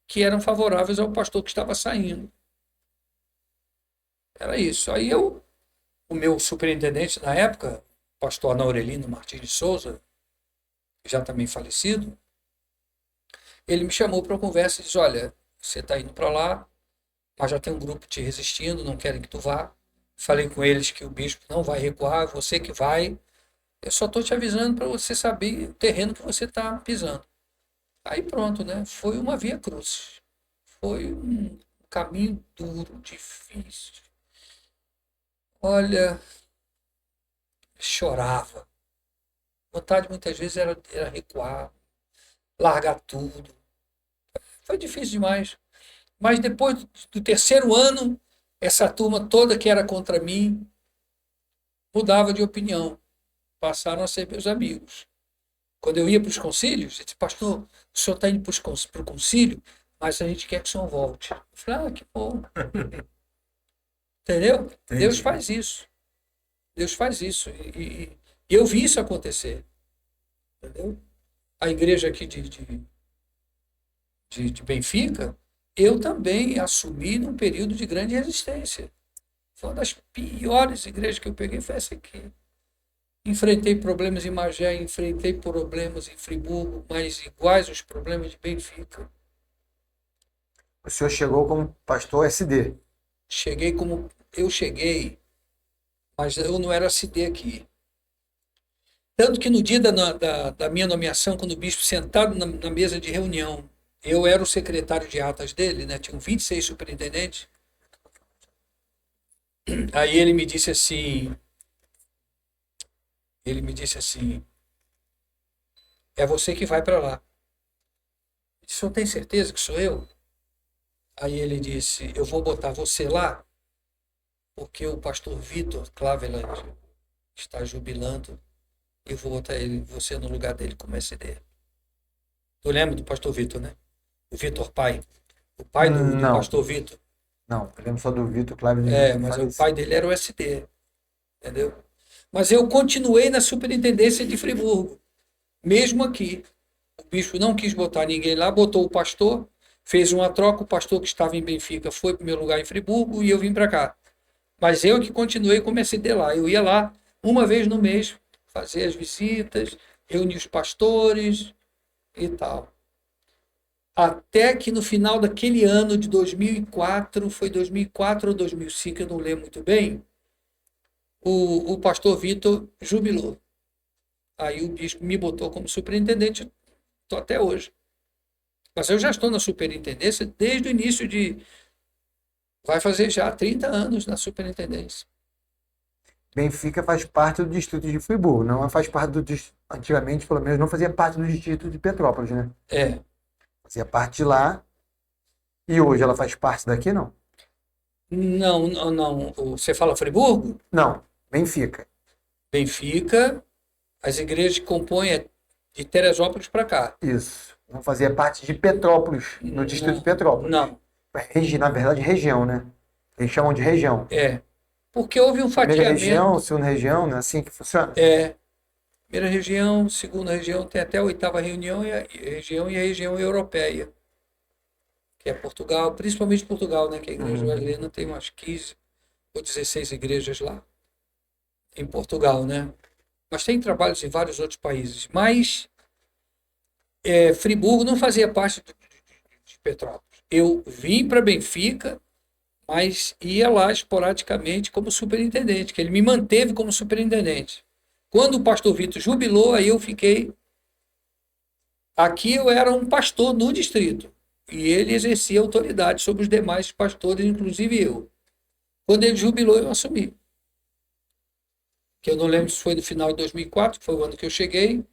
que eram favoráveis ao pastor que estava saindo. Era isso. Aí o meu superintendente na época, pastor Ana Aurelino Martins de Souza, já também falecido, ele me chamou para uma conversa e disse: olha, você está indo para lá, mas já tem um grupo te resistindo, não querem que tu vá. Falei com eles que o bispo não vai recuar, você que vai. Eu só estou te avisando para você saber o terreno que você está pisando. Aí pronto, né? Foi uma via cruzes. Foi um caminho duro, difícil. Olha, chorava. Vontade muitas vezes era recuar, largar tudo. Foi difícil demais. Mas depois do terceiro ano, essa turma toda que era contra mim mudava de opinião. Passaram a ser meus amigos. Quando eu ia para os concílios, eu disse: pastor, o senhor está indo para o concílio, mas a gente quer que o senhor volte. Eu falei: que bom. Entendeu? Entendi. Deus faz isso. Deus faz isso. E eu vi isso acontecer. Entendeu? A igreja aqui de Benfica, eu também assumi num período de grande resistência. Foi uma das piores igrejas que eu peguei, foi essa aqui. Enfrentei problemas em Magé, enfrentei problemas em Friburgo, mas iguais aos problemas de Benfica. O senhor chegou como pastor SD. Eu cheguei, mas eu não era SD aqui. Tanto que no dia da minha nomeação, quando o bispo sentado na mesa de reunião, eu era o secretário de atas dele, né? Tinham 26 superintendentes. Aí ele me disse assim, é você que vai para lá. Eu disse: o senhor tem certeza que sou eu? Aí ele disse: eu vou botar você lá, porque o pastor Vitor Claveland está jubilando, e eu vou botar você no lugar dele como SD. Tu lembra do pastor Vitor, né? O Vitor pai. O pai do Não. pastor Vitor. Não, eu lembro só do Vitor Cláudio. Mas o pai dele era o SD. Entendeu? Mas eu continuei na superintendência de Friburgo. Mesmo aqui. O bispo não quis botar ninguém lá, botou o pastor, fez uma troca, o pastor que estava em Benfica foi para o meu lugar em Friburgo e eu vim para cá. Mas eu que continuei como SD lá. Eu ia lá uma vez no mês, fazer as visitas, reunir os pastores e tal. Até que no final daquele ano de 2004, foi 2004 ou 2005, eu não lembro muito bem, o pastor Vitor jubilou. Aí o bispo me botou como superintendente, estou até hoje. Mas eu já estou na superintendência desde o início vai fazer já 30 anos na superintendência. Benfica faz parte do distrito de Friburgo, não faz parte do distrito. Antigamente, pelo menos, não fazia parte do distrito de Petrópolis, né? Fazia parte de lá. E hoje ela faz parte daqui, não? Não. Você fala Friburgo? Não, Benfica. Benfica, as igrejas que compõem é de Teresópolis para cá. Isso. Não fazia parte de Petrópolis, no distrito de Petrópolis. Não. Na verdade, região, né? Eles chamam de região. Porque houve um Primeira fatiamento. região, segunda região, não é assim que funciona? Primeira região, segunda região, tem até a oitava reunião e a região europeia, que é Portugal, principalmente Portugal, né? Que a igreja brasileira tem umas 15 ou 16 igrejas lá em Portugal, né? Mas tem trabalhos em vários outros países. Mas Friburgo não fazia parte de Petrópolis. Eu vim para Benfica, mas ia lá esporadicamente como superintendente, que ele me manteve como superintendente. Quando o pastor Vitor jubilou, aí eu fiquei. Aqui eu era um pastor no distrito, e ele exercia autoridade sobre os demais pastores, inclusive eu. Quando ele jubilou, eu assumi. Que eu não lembro se foi no final de 2004, que foi o ano que eu cheguei,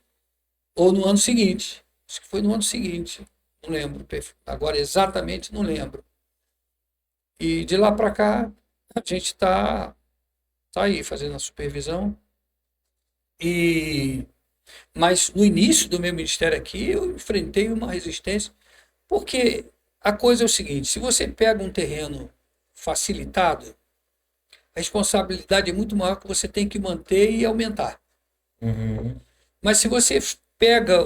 ou no ano seguinte. Acho que foi no ano seguinte, não lembro. Agora exatamente não lembro. E de lá para cá, a gente está aí fazendo a supervisão. Mas no início do meu ministério aqui, eu enfrentei uma resistência, Porque a coisa é o seguinte, se você pega um terreno facilitado, a responsabilidade é muito maior que você tem que manter e aumentar. Uhum. Mas se você pega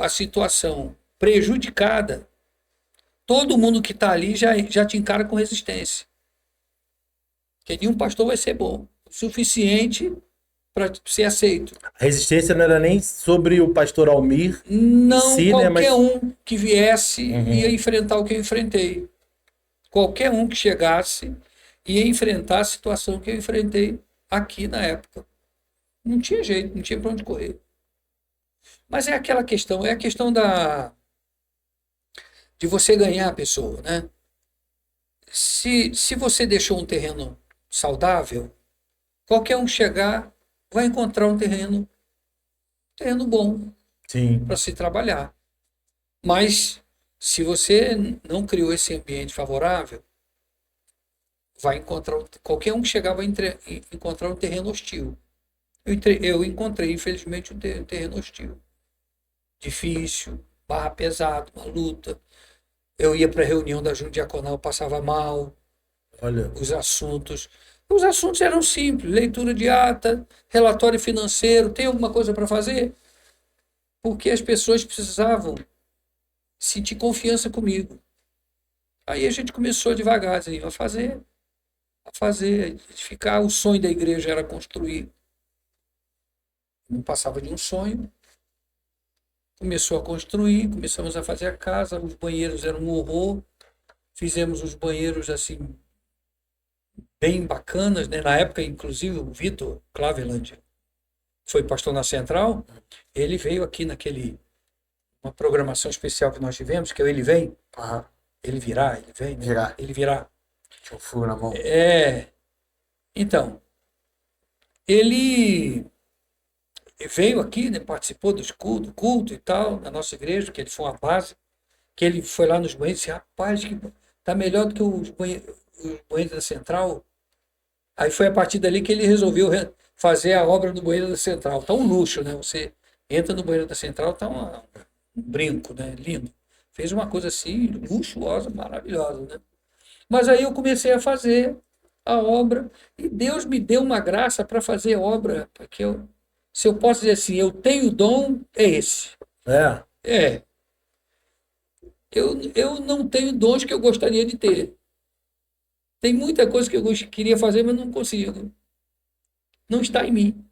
a situação prejudicada, todo mundo que está ali já te encara com resistência. Porque nenhum pastor vai ser bom, o suficiente para ser aceito. A resistência não era nem sobre o pastor Almir Não em si, né? qualquer Mas um que viesse ia enfrentar o que eu enfrentei. Qualquer um que chegasse ia enfrentar a situação que eu enfrentei aqui na época. Não tinha jeito, não tinha para onde correr. Mas é aquela questão, é a questão de você ganhar a pessoa, né? Se você deixou um terreno saudável, qualquer um que chegar vai encontrar um terreno bom sim. para se trabalhar. Mas se você não criou esse ambiente favorável, vai encontrar qualquer um que chegar vai encontrar um terreno hostil. Eu encontrei, infelizmente, um terreno hostil. Difícil, barra pesado, uma luta. Eu ia para a reunião da junta diaconal, passava mal. Olha, Os assuntos eram simples, leitura de ata, relatório financeiro, tem alguma coisa para fazer? Porque as pessoas precisavam sentir confiança comigo. Aí a gente começou devagarzinho a fazer, edificar. O sonho da igreja era construir. Não passava de um sonho. Começou a construir, começamos a fazer a casa, os banheiros eram um horror. Fizemos os banheiros assim, bem bacanas, né? Na época, inclusive, o Vitor Claveland foi pastor na Central, ele veio aqui uma programação especial que nós tivemos, que é o Ele Vem, Aham. ele virá, ele vem, né? Virá. Ele virá. Tinha um furo na mão. Então, ele veio aqui, né? Participou do culto e tal, na nossa igreja, que ele foi uma base, que ele foi lá nos banheiros e disse, rapaz, que tá melhor do que os banheiros da Central. Aí foi a partir dali que ele resolveu fazer a obra do banheiro da Central. Tá um luxo, né? Você entra no banheiro da Central, tá um brinco, né? Lindo. Fez uma coisa assim, luxuosa, maravilhosa, né? Mas aí eu comecei a fazer a obra e Deus me deu uma graça para fazer obra, porque se eu posso dizer assim, eu tenho dom, é esse. é. Eu não tenho dons que eu gostaria de ter. Tem muita coisa que eu queria fazer, mas não consigo. Não está em mim.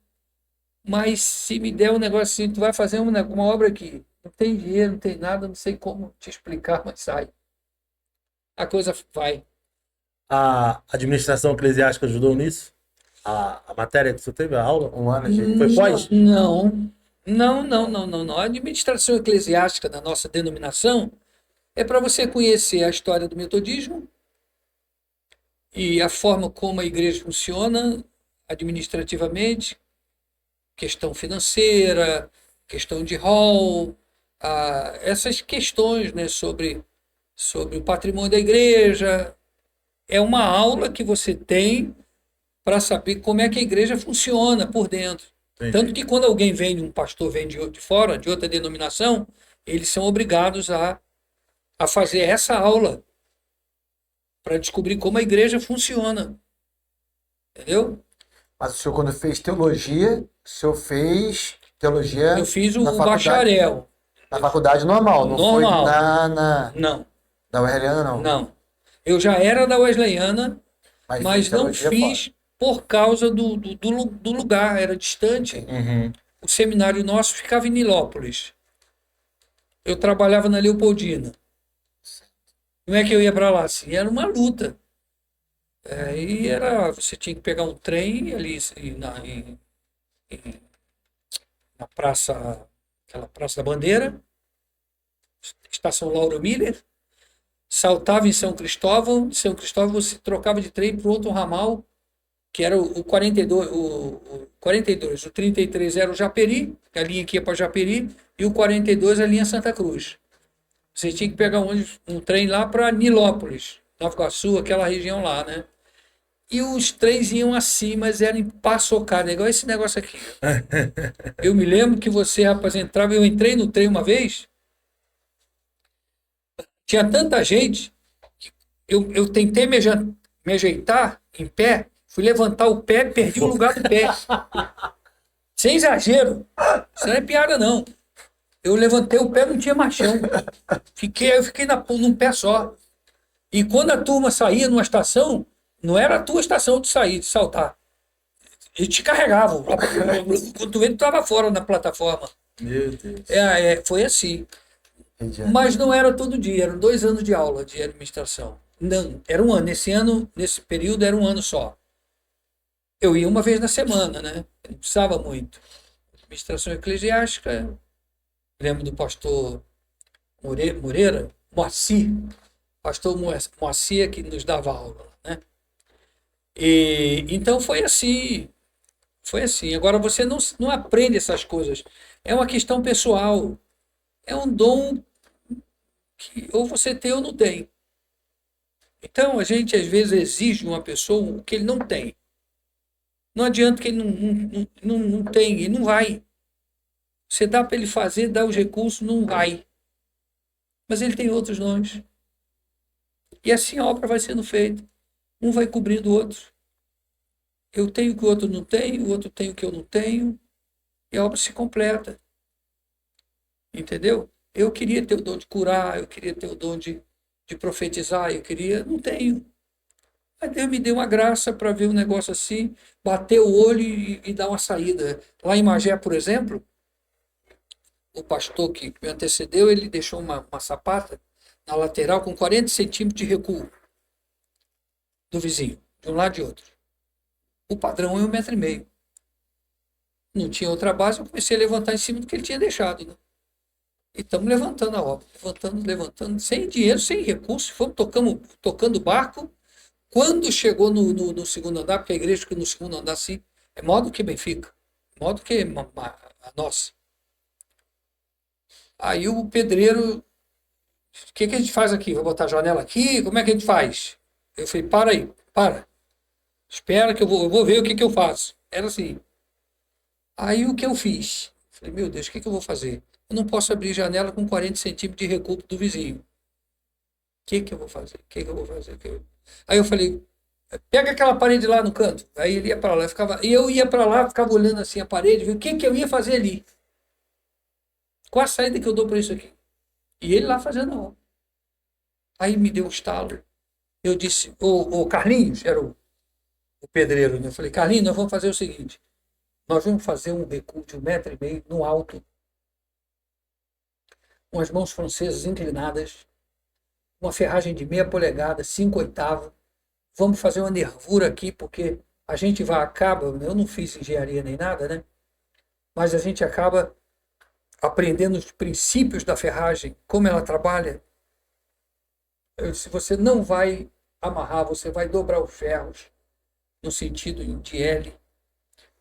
Mas se me der um negócio assim, tu vai fazer uma obra aqui. Não tem dinheiro, não tem nada, não sei como te explicar, mas sai. A coisa vai. A administração eclesiástica ajudou nisso? A matéria que você teve, a aula? Um ano de... Foi pós? Não. A administração eclesiástica da nossa denominação é para você conhecer a história do metodismo e a forma como a igreja funciona administrativamente, questão financeira, questão de rol, essas questões, né, sobre o patrimônio da igreja. É uma aula que você tem para saber como é que a igreja funciona por dentro. Entendi. Tanto que quando alguém vem, um pastor vem de fora, de outra denominação, eles são obrigados a fazer essa aula para descobrir como a igreja funciona. Entendeu? Mas o senhor, quando fez teologia, o senhor fez teologia Eu fiz o na faculdade, bacharel. na faculdade normal, não foi Normal. na Não, Wesleyana, não. não. Eu já era da Wesleyana, mas fez não teologia fiz por causa do lugar, era distante. Uhum. O seminário nosso ficava em Nilópolis. Eu trabalhava na Leopoldina. Como é que eu ia para lá? Assim, era uma luta. E você tinha que pegar um trem ali na praça, aquela Praça da Bandeira, estação Lauro Miller, saltava em São Cristóvão, de São Cristóvão você trocava de trem para outro ramal, que era o 42, o 33 era o Japeri, a linha que ia para Japeri, e o 42 a linha Santa Cruz. Você tinha que pegar um trem lá para Nilópolis, Nova Iguaçu, aquela região lá, né? E os trens iam assim, mas eram empaçocados, igual esse negócio aqui. Eu me lembro que você, rapaz, entrava, eu entrei no trem uma vez, Tinha tanta gente que eu tentei me ajeitar em pé, fui levantar o pé, perdi o lugar do pé. Sem exagero. Isso não é piada, não. Eu levantei o pé, não tinha mais chão. Eu fiquei num pé só. E quando a turma saía numa estação, não era a tua estação de sair, de saltar. Eles te carregavam. Quando tu vê, tu estava fora na plataforma. Meu Deus. Foi assim. Entendi. Mas não era todo dia, eram 2 anos de aula de administração. Não, era um ano. Nesse período, era um ano só. Eu ia uma vez na semana, né? Eu não precisava muito. Administração eclesiástica, lembro do pastor Moreira, Moacir, pastor Moacir que nos dava aula, né? E então foi assim. Agora você não aprende essas coisas. É uma questão pessoal. É um dom que ou você tem ou não tem. Então a gente às vezes exige de uma pessoa o que ele não tem. Não adianta que ele não tem, ele não vai. Você dá para ele fazer, dá os recursos, não vai. Mas ele tem outros dons. E assim a obra vai sendo feita. Um vai cobrindo o outro. Eu tenho o que o outro não tem, o outro tem o que eu não tenho, e a obra se completa. Entendeu? Eu queria ter o dom de curar, eu queria ter o dom de profetizar, não tenho. Mas Deus me deu uma graça para ver um negócio assim, bater o olho e dar uma saída. Lá em Magé, por exemplo, o pastor que me antecedeu, ele deixou uma sapata na lateral com 40 centímetros de recuo do vizinho, de um lado e de outro. O padrão é 1,5 m. Não tinha outra base, eu comecei a levantar em cima do que ele tinha deixado. Né? E estamos levantando a obra, levantando, sem dinheiro, sem recursos, fomos tocando barco. Quando chegou no segundo andar, porque a igreja que no segundo andar, sim, é maior do que Benfica, maior do que a nossa. Aí o pedreiro, o que a gente faz aqui? Vai botar a janela aqui? Como é que a gente faz? Eu falei, para aí, para. Espera que eu vou ver o que eu faço. Era assim. Aí o que eu fiz? Falei, meu Deus, o que eu vou fazer? Eu não posso abrir janela com 40 centímetros de recuo do vizinho. O que eu vou fazer? Aí eu falei, pega aquela parede lá no canto. Aí ele ia para lá, eu ia para lá, ficava olhando assim a parede, ver o que eu ia fazer ali. Qual a saída que eu dou para isso aqui? E ele lá fazendo a obra. Aí me deu um estalo. Eu disse, o Carlinhos, era o pedreiro, né? Eu falei, Carlinhos, nós vamos fazer o seguinte, nós vamos fazer um recuo de 1,5 m no alto, com as mãos francesas inclinadas, uma ferragem de 0,5 polegada, 5/8. Vamos fazer uma nervura aqui, porque a gente acaba, eu não fiz engenharia nem nada, né? Mas a gente acaba aprendendo os princípios da ferragem, como ela trabalha. Se você não vai amarrar, você vai dobrar os ferros no sentido de L.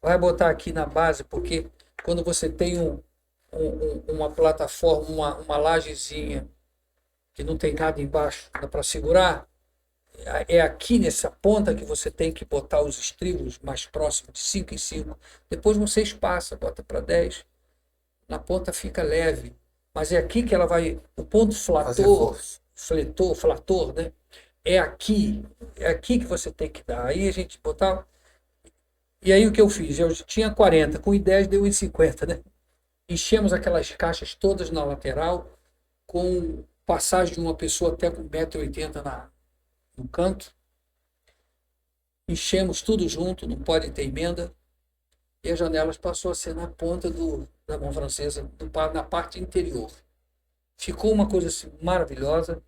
Vai botar aqui na base, porque quando você tem uma plataforma, uma lajezinha que não tem nada embaixo, dá para segurar, é aqui nessa ponta que você tem que botar os estribos mais próximos, de 5 em 5. Depois você espaça, bota para 10. Na ponta fica leve. Mas é aqui que ela vai... O ponto flator, né? É aqui que você tem que dar. Aí a gente botava... E aí o que eu fiz? Eu tinha 40, com I10 deu 1,50, né? Enchemos aquelas caixas todas na lateral, com passagem de uma pessoa até com 1,80 m no canto. Enchemos tudo junto, não pode ter emenda. E as janelas passou a ser na ponta da mão francesa, na parte interior. Ficou uma coisa assim, maravilhosa,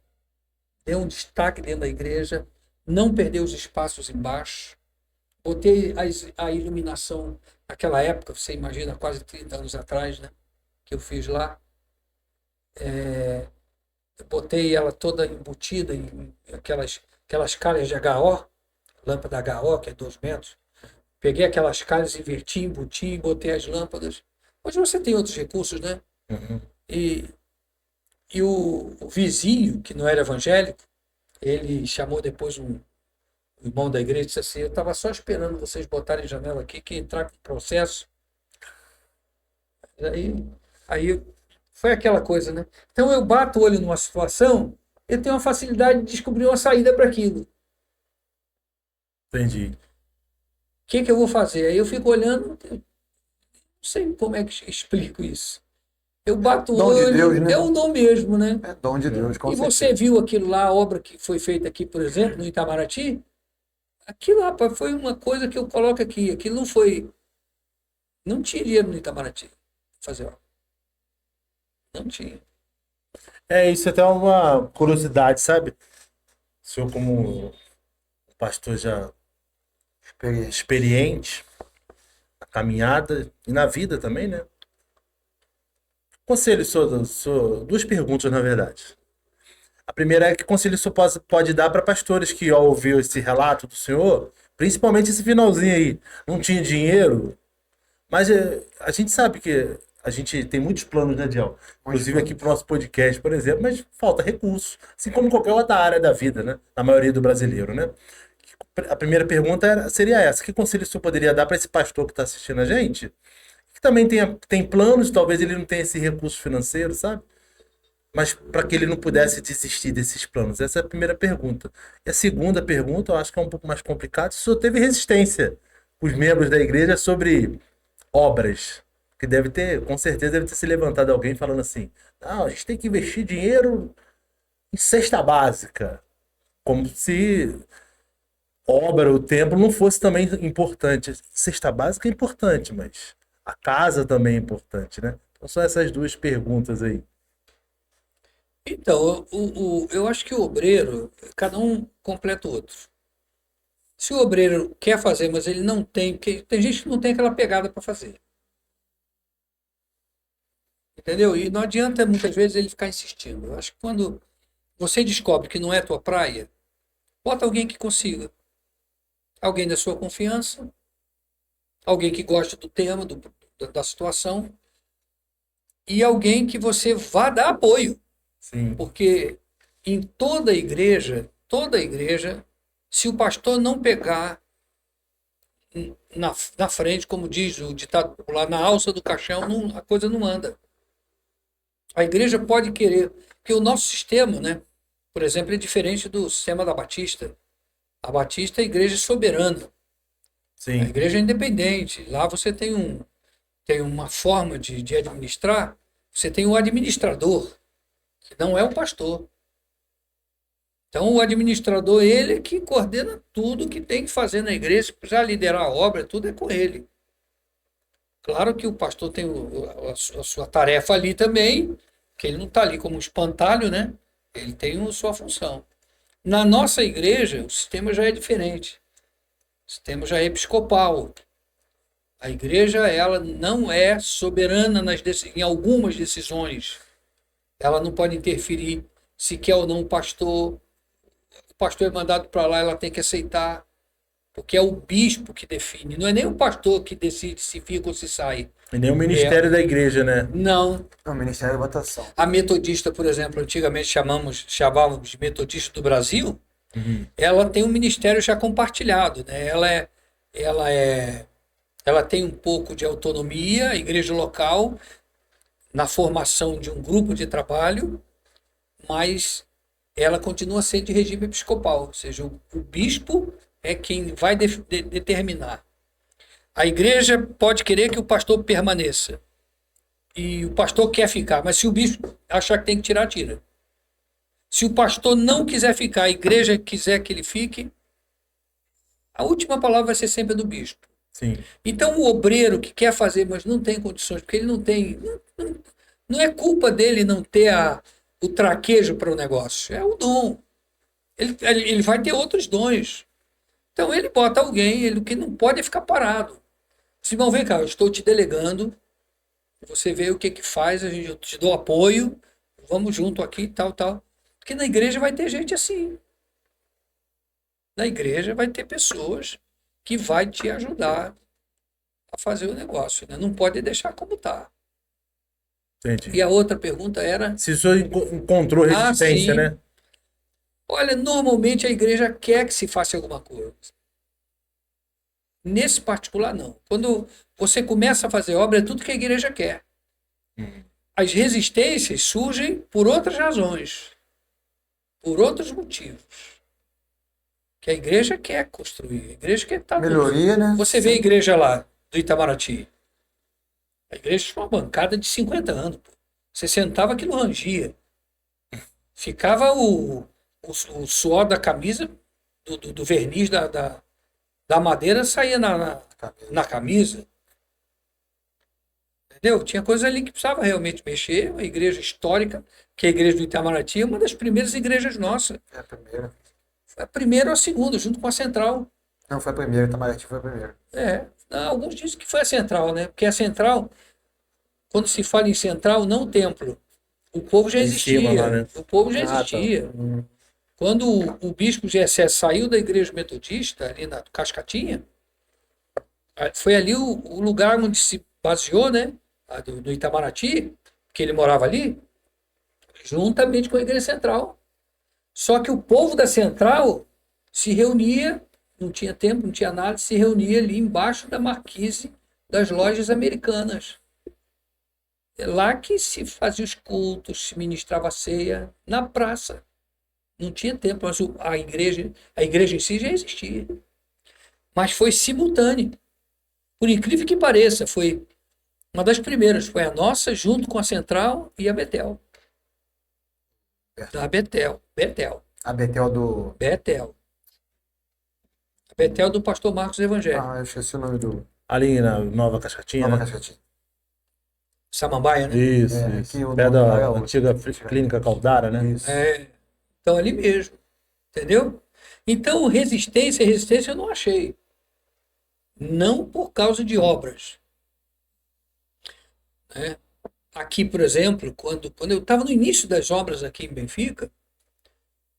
deu um destaque dentro da igreja, não perdeu os espaços embaixo. Botei a iluminação naquela época, você imagina, quase 30 anos atrás, né, que eu fiz lá. Botei ela toda embutida em aquelas calhas de HO, lâmpada HO, que é 2 metros. Peguei aquelas calhas, inverti, embuti, botei as lâmpadas. Hoje você tem outros recursos, né? Uhum. E o vizinho, que não era evangélico, ele chamou depois um irmão da igreja e disse assim, eu estava só esperando vocês botarem janela aqui, que entrar com o processo. Aí foi aquela coisa, né? Então eu bato o olho numa situação, eu tenho uma facilidade de descobrir uma saída para aquilo. Entendi. O que eu vou fazer? Aí eu fico olhando, eu não sei como é que explico isso. Eu bato o Dom de olho, Deus, né? é o dom mesmo, né? É dom de Deus, com E certeza. você viu aquilo lá, a obra que foi feita aqui, por exemplo, no Itamaraty? Aquilo, rapaz, foi uma coisa que eu coloco aqui. Aquilo não foi. Não tinha dinheiro no Itamaraty pra fazer obra. Não tinha. Isso é até uma curiosidade, sabe? O senhor, como pastor já Experiência. experiente, na caminhada e na vida também, né? Conselho, duas perguntas, na verdade. A primeira é que conselho o senhor pode dar para pastores que, ao ouvir esse relato do senhor, principalmente esse finalzinho aí, não tinha dinheiro, mas a gente sabe que a gente tem muitos planos, né, Diel? Inclusive aqui pro nosso podcast, por exemplo, mas falta recurso, assim como qualquer outra área da vida, né? Na maioria do brasileiro, né? A primeira pergunta seria essa: que conselho o senhor poderia dar para esse pastor que está assistindo a gente? Que também tem planos, talvez ele não tenha esse recurso financeiro, sabe? Mas para que ele não pudesse desistir desses planos. Essa é a primeira pergunta. E a segunda pergunta, eu acho que é um pouco mais complicado. Se o senhor teve resistência com os membros da igreja sobre obras, que deve ter, com certeza, deve ter se levantado alguém falando assim: não, a gente tem que investir dinheiro em cesta básica. Como se obra, o templo não fosse também importante. Cesta básica é importante, mas a casa também é importante, né? Então são essas duas perguntas aí. Então, eu acho que o obreiro, cada um completa o outro. Se o obreiro quer fazer, mas ele não tem, porque tem gente que não tem aquela pegada para fazer. Entendeu? E não adianta muitas vezes ele ficar insistindo. Eu acho que quando você descobre que não é tua praia, bota alguém que consiga. Alguém da sua confiança, alguém que gosta do tema, da situação, e alguém que você vá dar apoio. Sim. Porque em toda igreja, se o pastor não pegar na frente, como diz o ditado popular, na alça do caixão, a coisa não anda. A igreja pode querer, porque o nosso sistema, né, por exemplo, é diferente do sistema da Batista. A Batista é a igreja soberana, a Sim. igreja é independente. Lá você tem uma forma de administrar, você tem um administrador, que não é o pastor. Então, o administrador, ele é que coordena tudo que tem que fazer na igreja, se precisar liderar a obra, tudo é com ele. Claro que o pastor tem a sua tarefa ali também, que ele não está ali como um espantalho, né? Ele tem a sua função. Na nossa igreja, o sistema já é diferente. O sistema já é episcopal. A igreja, ela não é soberana em algumas decisões. Ela não pode interferir se quer ou não o pastor. O pastor é mandado para lá, ela tem que aceitar, porque é o bispo que define. Não é nem o pastor que decide se fica ou se sai. E nem o ministério da igreja, né? Não. É o Ministério da Votação. A metodista, por exemplo, antigamente chamávamos de metodista do Brasil, ela tem um ministério já compartilhado, né? Ela tem um pouco de autonomia, a igreja local, na formação de um grupo de trabalho, mas ela continua sendo de regime episcopal, ou seja, o bispo é quem vai determinar. A igreja pode querer que o pastor permaneça, e o pastor quer ficar, mas se o bispo achar que tem que tirar, tira. Se o pastor não quiser ficar, a igreja quiser que ele fique, a última palavra vai ser sempre a do bispo. Sim. Então, o obreiro que quer fazer, mas não tem condições, porque ele não tem. Não é culpa dele não ter o traquejo para o negócio, é o dom. Ele vai ter outros dons. Então, ele bota alguém, ele que não pode é ficar parado. Simão, vem cá, eu estou te delegando, você vê o que faz, eu te dou apoio, vamos junto aqui, tal. Porque na igreja vai ter gente assim. Na igreja vai ter pessoas que vai te ajudar a fazer o negócio, né? Não pode deixar como está. Entendi. E a outra pergunta era... Se o senhor encontrou resistência, sim. né? Olha, normalmente a igreja quer que se faça alguma coisa. Nesse particular, não. Quando você começa a fazer obra, é tudo que a igreja quer. As resistências surgem por outras razões. por outros motivos. Que a igreja quer construir, a igreja quer estar... Melhoria, né? Você vê a igreja lá, do Itamaraty. A igreja tinha uma bancada de 50 anos. Pô. Você sentava, aquilo rangia. Ficava o suor da camisa, do verniz da madeira, saía na camisa. Entendeu? Tinha coisa ali que precisava realmente mexer. Uma igreja histórica, que é a igreja do Itamaraty, é uma das primeiras igrejas nossas. É a primeira. Foi a primeira ou a segunda, junto com a central. Não, foi a primeira, Itamaraty foi a primeira. Não, alguns dizem que foi a central, né? Porque a central, quando se fala em central, não templo. O povo já Em existia. cima lá, né? O povo já tá. existia. Quando o bispo Gessé saiu da igreja metodista, ali na Cascatinha, foi ali o lugar onde se baseou, né? Do Itamaraty, que ele morava ali, juntamente com a igreja central. Só que o povo da central se reunia, não tinha tempo, não tinha nada, se reunia ali embaixo da marquise das lojas americanas. É lá que se fazia os cultos, se ministrava a ceia, na praça. Não tinha tempo, mas a igreja em si já existia. Mas foi simultâneo. Por incrível que pareça, foi uma das primeiras, foi a nossa, junto com a Central e a Betel. Da Betel. A Betel do... Betel. A Betel do pastor Marcos Evangelho. Ah, eu esqueci o nome do... Ali na Nova Cascatinha, Nova né? Cascatinha. Isso, Samambaia, né? isso. que o Pé nome lá é da outro. antiga clínica Caldara, né? Isso. Então, ali mesmo. Entendeu? Então, resistência eu não achei. Não por causa de obras. Né? Aqui, por exemplo, quando eu estava no início das obras aqui em Benfica,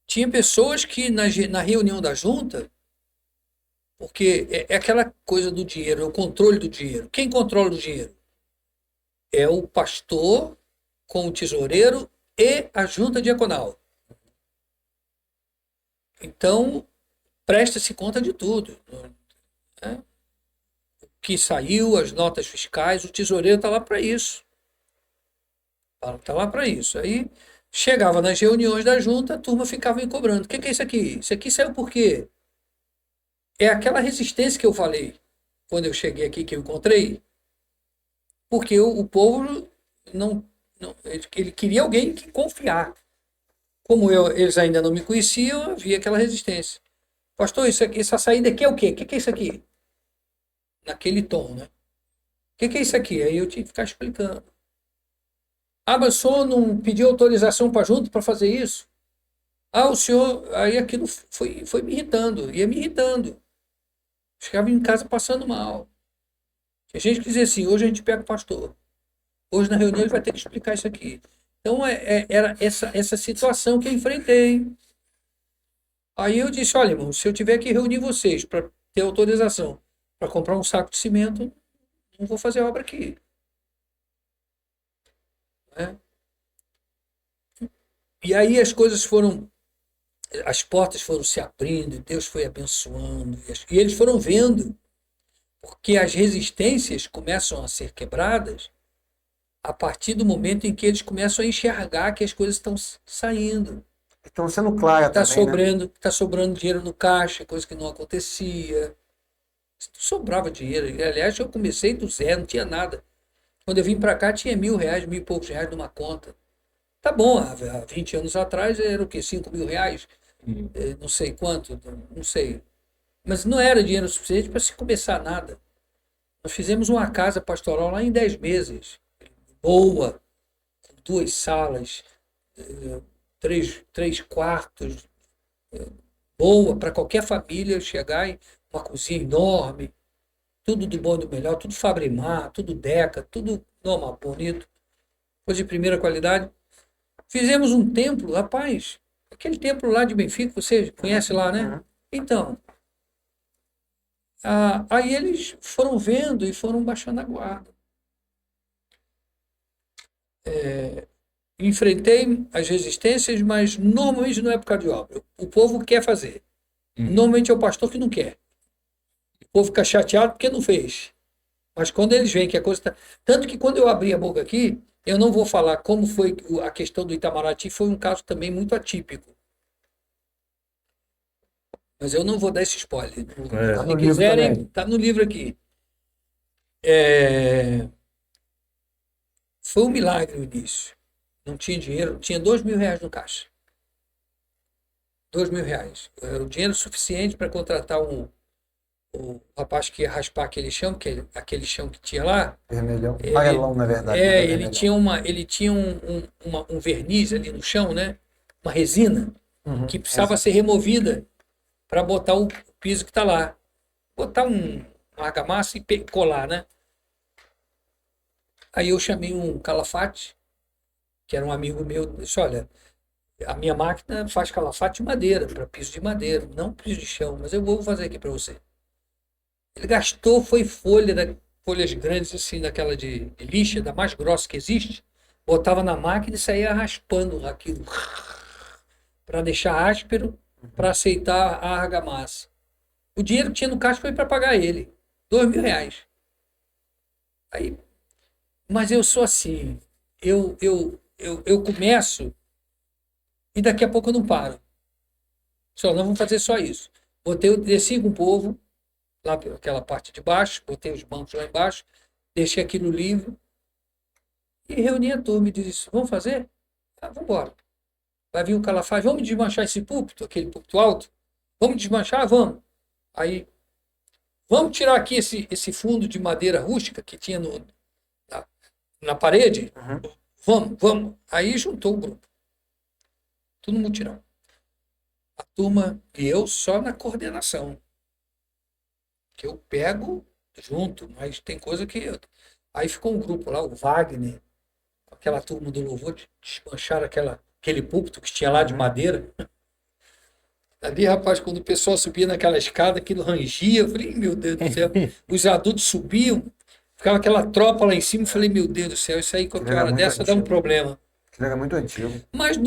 tinha pessoas que na reunião da junta, porque é aquela coisa do dinheiro, é o controle do dinheiro. Quem controla o dinheiro? É o pastor com o tesoureiro e a junta diaconal. Então, presta-se conta de tudo. Né? O que saiu, as notas fiscais, o tesoureiro está lá para isso. Está lá para isso. Aí chegava nas reuniões da junta, a turma ficava me cobrando. O que é isso aqui? Isso aqui saiu por quê? É aquela resistência que eu falei quando eu cheguei aqui, que eu encontrei. Porque o povo ele queria alguém que confiar. Como eles ainda não me conheciam, havia aquela resistência. Pastor, essa saída aqui é o quê? O que é isso aqui? Naquele tom, né? O que é isso aqui? Aí eu tinha que ficar explicando. Ah, mas o senhor não pediu autorização para a junta para fazer isso? Ah, o senhor... Aí aquilo foi me irritando, ia me irritando. Ficava em casa passando mal. Tinha gente que dizia assim, hoje a gente pega o pastor. Hoje na reunião ele vai ter que explicar isso aqui. Então era essa situação que eu enfrentei. Aí eu disse, olha, irmão, se eu tiver que reunir vocês para ter autorização para comprar um saco de cimento, não vou fazer obra aqui. Né? E aí as portas foram se abrindo, Deus foi abençoando, e eles foram vendo, porque as resistências começam a ser quebradas a partir do momento em que eles começam a enxergar que as coisas estão saindo. Estão sendo claras também, né? Tá sobrando dinheiro no caixa, coisa que não acontecia. Sobrava dinheiro. Aliás, eu comecei do zero, não tinha nada. Quando eu vim para cá, tinha R$1.000, mil e poucos reais numa conta. Tá bom, há 20 anos atrás era o quê? R$5.000? Não sei quanto, não sei. Mas não era dinheiro suficiente para se começar nada. Nós fizemos uma casa pastoral lá em 10 meses. Boa, com 2 salas, 3 quartos, boa para qualquer família chegar em uma cozinha enorme, tudo do bom e do melhor, tudo Fabrimar, tudo Deca, tudo normal, bonito, coisa de primeira qualidade. Fizemos um templo, rapaz, aquele templo lá de Benfica, você conhece lá, né? Então, aí eles foram vendo e foram baixando a guarda. Enfrentei as resistências, mas normalmente não é por causa de obra. O povo quer fazer. Normalmente é o pastor que não quer. O povo fica chateado porque não fez. Mas quando eles veem que a coisa está... Tanto que quando eu abri a boca aqui, eu não vou falar como foi a questão do Itamaraty, foi um caso também muito atípico. mas eu não vou dar esse spoiler. É. Tá Se no livro quiserem, também. tá no livro aqui. Foi um milagre o início. Não tinha dinheiro, tinha R$ 2.000 no caixa. R$ 2.000. Era o dinheiro suficiente para contratar o rapaz que ia raspar aquele chão que tinha lá. Vermelhão. Amarelão, na verdade. Não Ele vermelhão. tinha um verniz ali no chão, né? Uma resina Uhum. que precisava ser removida para botar o piso que está lá. Botar uma argamassa e colar, né? Aí eu chamei um calafate, que era um amigo meu, disse, olha, a minha máquina faz calafate de madeira, para piso de madeira, não piso de chão, mas eu vou fazer aqui para você. Ele gastou, foi folhas grandes assim, daquela de lixa, da mais grossa que existe, botava na máquina e saía raspando aquilo, para deixar áspero, para aceitar a argamassa. O dinheiro que tinha no caixa foi para pagar ele, R$ 2.000. Aí, mas eu sou assim, eu começo e daqui a pouco eu não paro. Só, nós vamos fazer só isso. Desci com o povo, lá pelaquela parte de baixo, botei os bancos lá embaixo, deixei aquilo livre e reuni a turma e disse, vamos fazer? Ah, vamos embora. Vai vir o Calafate, vamos desmanchar esse púlpito, aquele púlpito alto? Vamos desmanchar? Vamos. Aí, vamos tirar aqui esse fundo de madeira rústica que tinha na parede? Vamos. Aí juntou o grupo. Tudo no mutirão. A turma e eu só na coordenação. Que eu pego junto, mas tem coisa que... Aí ficou um grupo lá, o Wagner, aquela turma do louvor, desmancharam aquele púlpito que tinha lá de madeira. Ali, rapaz, quando o pessoal subia naquela escada, aquilo rangia, eu falei, meu Deus do céu. Os adultos subiam, ficava aquela tropa lá em cima, eu falei, meu Deus do céu, isso aí qualquer Era hora muito dessa dá um antigo. problema. Aquilo era muito antigo. Mas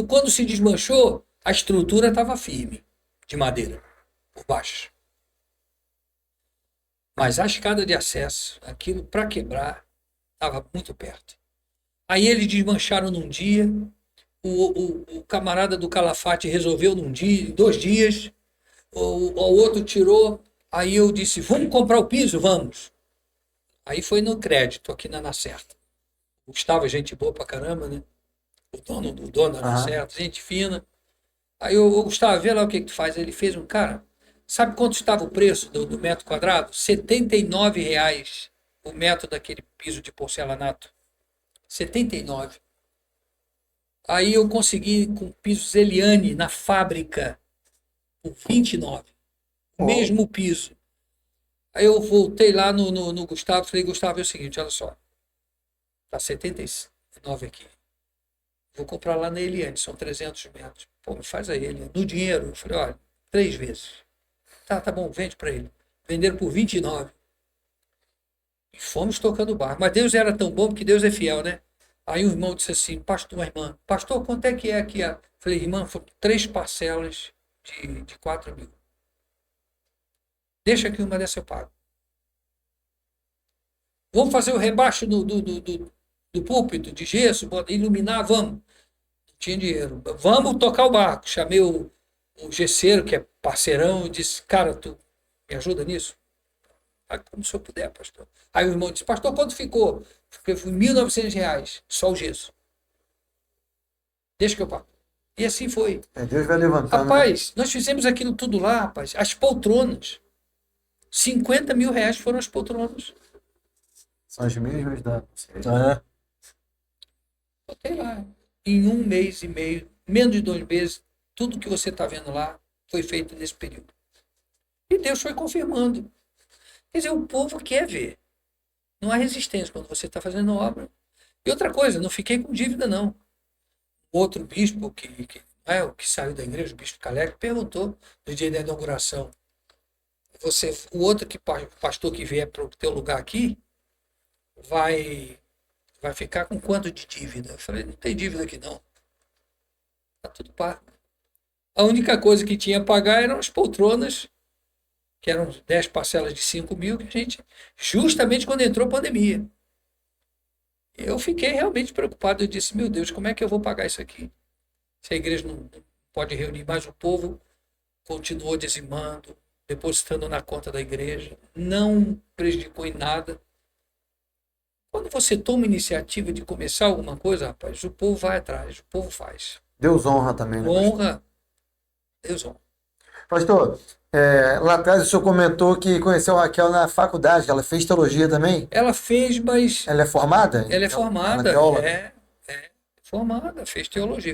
quando se desmanchou, a estrutura estava firme, de madeira, por baixo. Mas a escada de acesso, aquilo para quebrar, estava muito perto. Aí eles desmancharam num dia, o camarada do Calafate resolveu num dia, em 2 dias, o outro tirou, aí eu disse, vamos comprar o piso? Vamos. Aí foi no crédito, aqui na Certa. O Gustavo é gente boa pra caramba, né? O dono da Certa, gente fina. Aí o Gustavo, vê lá o que tu faz. Ele fez cara, sabe quanto estava o preço do metro quadrado? R$ 79 o metro daquele piso de porcelanato. 79. Aí eu consegui com pisos Eliane na fábrica por 29. O mesmo piso. Aí eu voltei lá no Gustavo e falei, Gustavo, é o seguinte, olha só. Tá 79 aqui. Vou comprar lá na Eliane, são 300 metros. Pô, me faz aí, Eliane. No dinheiro. Eu falei, olha, 3 vezes. Tá bom, vende para ele. Venderam por 29. E fomos tocando o barco. Mas Deus era tão bom que Deus é fiel, né? Aí o irmão disse assim, pastor, uma irmã, pastor, quanto é que é aqui? Falei, irmã, foram 3 parcelas de 4.000. Deixa que uma dessa eu pago. Vamos fazer o rebaixo do púlpito de gesso, iluminar, vamos. Não tinha dinheiro. Vamos tocar o barco. Chamei o gesseiro, que é parceirão, e disse, cara, tu me ajuda nisso? Ah, como se eu puder, pastor. Aí o irmão disse, pastor, quanto ficou? Foi R$ 1.900, só o gesso. Deixa que eu pago. E assim foi. Deus vai levantando. Rapaz, nós fizemos aquilo tudo lá, rapaz. As poltronas. R$ 50.000 foram as poltronas. São as mesmas da... Botei lá. Em 1 mês e meio, menos de 2 meses, tudo que você está vendo lá foi feito nesse período. E Deus foi confirmando. Quer dizer, o povo quer ver. Não há resistência quando você está fazendo obra. E outra coisa, não fiquei com dívida, não. Outro bispo o que saiu da igreja, o bispo Calec, perguntou no dia da inauguração, o outro pastor que vier para o teu lugar aqui, vai ficar com quanto de dívida? Eu falei, não tem dívida aqui não. Está tudo pago. A única coisa que tinha a pagar eram as poltronas, que eram 10 parcelas de 5.000, que a gente, justamente quando entrou a pandemia. Eu fiquei realmente preocupado. Eu disse, meu Deus, como é que eu vou pagar isso aqui? Se a igreja não pode reunir mais o povo, continuou dizimando, depositando na conta da igreja, não prejudicou em nada. Quando você toma iniciativa de começar alguma coisa, rapaz, o povo vai atrás, o povo faz. Deus honra também, né? Honra, Deus honra. Pastor, lá atrás o senhor comentou que conheceu a Raquel na faculdade, que ela fez teologia também. Ela fez, mas Ela é formada? ela é formada, teóloga? é formada, fez teologia,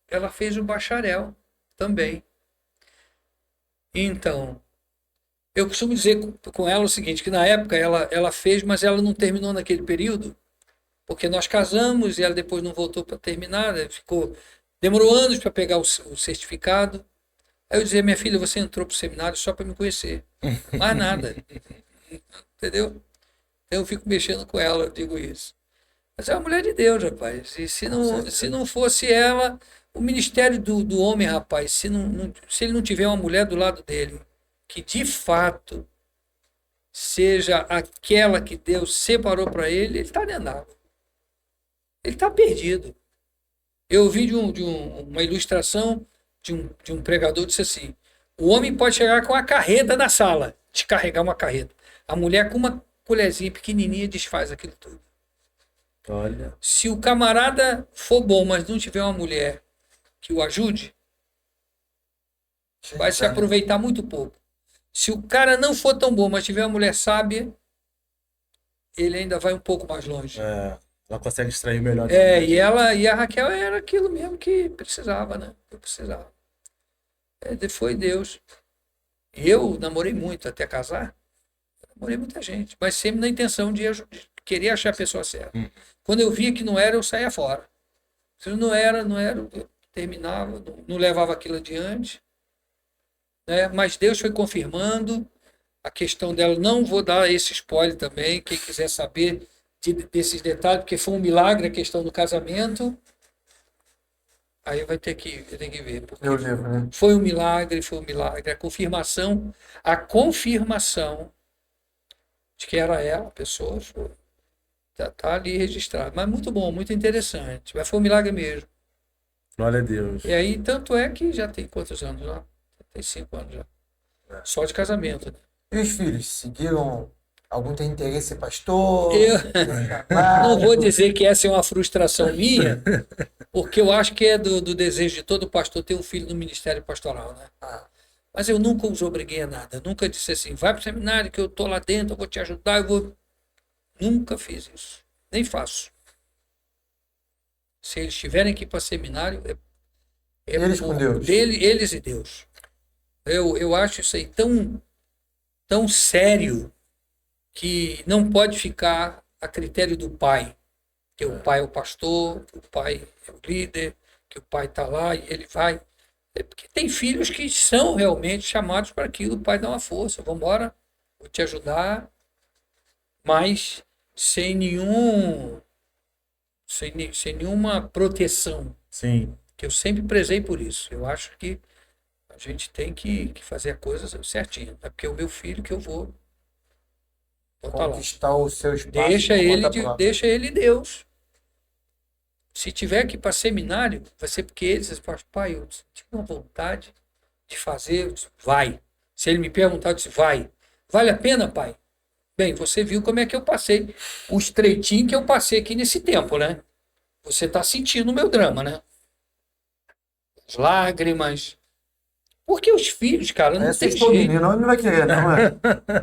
ela fez o bacharel também. Então, eu costumo dizer com ela o seguinte, que na época ela fez, mas ela não terminou naquele período, porque nós casamos e ela depois não voltou para terminar, né? Demorou anos para pegar o certificado. Aí eu dizia, minha filha, você entrou para o seminário só para me conhecer, mais nada, entendeu? Então eu fico mexendo com ela, eu digo isso. Mas é uma mulher de Deus, rapaz, e se não fosse ela, o ministério do homem, rapaz, se ele não tiver uma mulher do lado dele, que de fato seja aquela que Deus separou para ele está dentro d'água. Ele está perdido. Eu ouvi uma ilustração de um pregador, disse assim, o homem pode chegar com a carreta na sala, descarregar uma carreta. A mulher com uma colherzinha pequenininha desfaz aquilo tudo. Olha. Se o camarada for bom, mas não tiver uma mulher que o ajude, vai se aproveitar muito pouco. Se o cara não for tão bom, mas tiver uma mulher sábia, ele ainda vai um pouco mais longe. Ela consegue extrair o melhor. E a Raquel era aquilo mesmo que precisava, né? Eu precisava. Foi Deus. Eu namorei muito até casar. Namorei muita gente, mas sempre na intenção de querer achar a pessoa certa. Quando eu via que não era, eu saía fora. Se não era, eu terminava, não levava aquilo adiante. Né? Mas Deus foi confirmando a questão dela. Não vou dar esse spoiler também, quem quiser saber desses detalhes, porque foi um milagre a questão do casamento. Aí vai ter que ver. Eu lembro, né? Foi um milagre. A confirmação de que era ela, a pessoa, tá ali registrado. Mas muito bom, muito interessante. Mas foi um milagre mesmo. Glória a Deus. E aí, tanto é que já tem quantos anos lá? Tem 5 anos já. Só de casamento. Né? E os filhos seguiram? Algum tem interesse, pastor? Eu não vou dizer que essa é uma frustração minha, porque eu acho que é do desejo de todo pastor ter um filho no ministério pastoral, né? Mas eu nunca os obriguei a nada. Nunca disse assim, vai para o seminário que eu estou lá dentro, eu vou te ajudar, Nunca fiz isso. Nem faço. Se eles tiverem que ir para seminário, eles com Deus. Eles e Deus. Eu acho isso aí tão sério que não pode ficar a critério do pai. Que o pai é o pastor, que o pai é o líder, que o pai está lá e ele vai. Porque tem filhos que são realmente chamados para aquilo, o pai dá uma força, vamos embora, vou te ajudar, mas sem nenhuma proteção. Sim. Que eu sempre prezei por isso. Eu acho que a gente tem que fazer a coisa certinha. É porque é o meu filho que eu vou botar lá. Conquistar o seu espaço. Deixa ele Deus. Se tiver que ir para seminário, vai ser porque eles falam, pai, eu tive uma vontade de fazer, eu disse, vai. Se ele me perguntar, eu disse, vai. Vale a pena, pai? Bem, você viu como é que eu passei, o estreitinho que eu passei aqui nesse tempo, né? Você está sentindo o meu drama, né? As lágrimas. Porque os filhos, cara, não tem jeito. Menino, não vai querer, não é?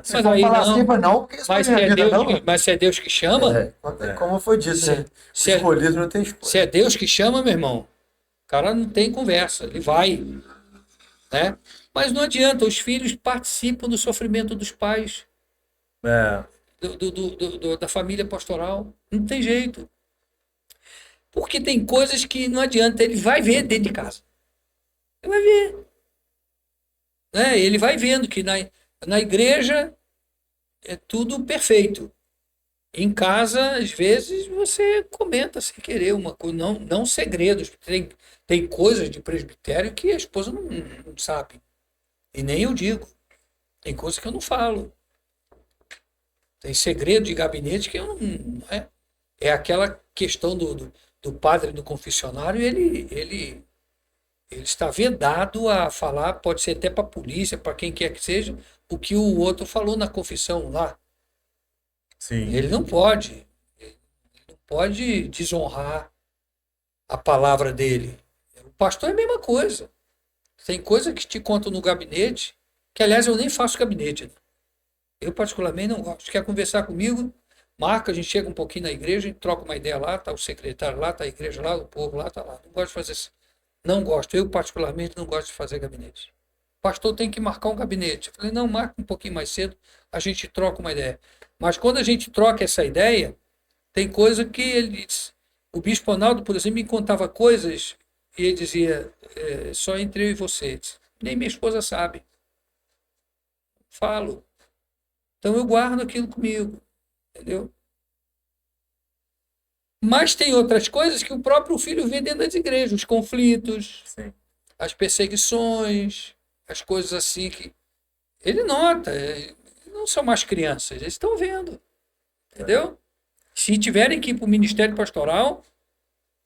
Se Mas for aí falar não. assim, não, porque isso Mas não é minha vida, não. Mas se é Deus que chama, como foi dito, né? Se é- Escolhido não tem escolha. se é Deus que chama, meu irmão, o cara não tem conversa, ele vai. Né? Mas não adianta, os filhos participam do sofrimento dos pais, da família pastoral. Não tem jeito. Porque tem coisas que não adianta, ele vai ver dentro de casa. Ele vai ver. Né? Ele vai vendo que na igreja é tudo perfeito. Em casa, às vezes, você comenta sem querer uma coisa, não segredos. Tem coisas de presbitério que a esposa não sabe. E nem eu digo. Tem coisas que eu não falo. Tem segredo de gabinete que eu não. É aquela questão do padre do confessionário, ele ele está vedado a falar, pode ser até para a polícia, para quem quer que seja, o que o outro falou na confissão lá. Sim. Ele não pode desonrar a palavra dele. O pastor é a mesma coisa. Tem coisa que te contam no gabinete, que aliás eu nem faço gabinete, né? Eu particularmente não gosto. Quer conversar comigo? Marca, a gente chega um pouquinho na igreja, a gente troca uma ideia lá, tá o secretário lá, tá a igreja lá, o povo lá, tá lá. Não gosto de fazer isso. Não gosto. Eu particularmente não gosto de fazer gabinete. O pastor tem que marcar um gabinete. Eu falei, não, marca um pouquinho mais cedo, a gente troca uma ideia. Mas quando a gente troca essa ideia, tem coisa que ele diz. O bispo Ronaldo, por exemplo, me contava coisas e ele dizia, só entre eu e você. Nem minha esposa sabe. Falo. Então eu guardo aquilo comigo. Entendeu? Mas tem outras coisas que o próprio filho vê dentro das igrejas, os conflitos, Sim. as perseguições, as coisas assim que ele nota. Não são mais crianças, eles estão vendo. Entendeu? Se tiverem que ir para o ministério pastoral,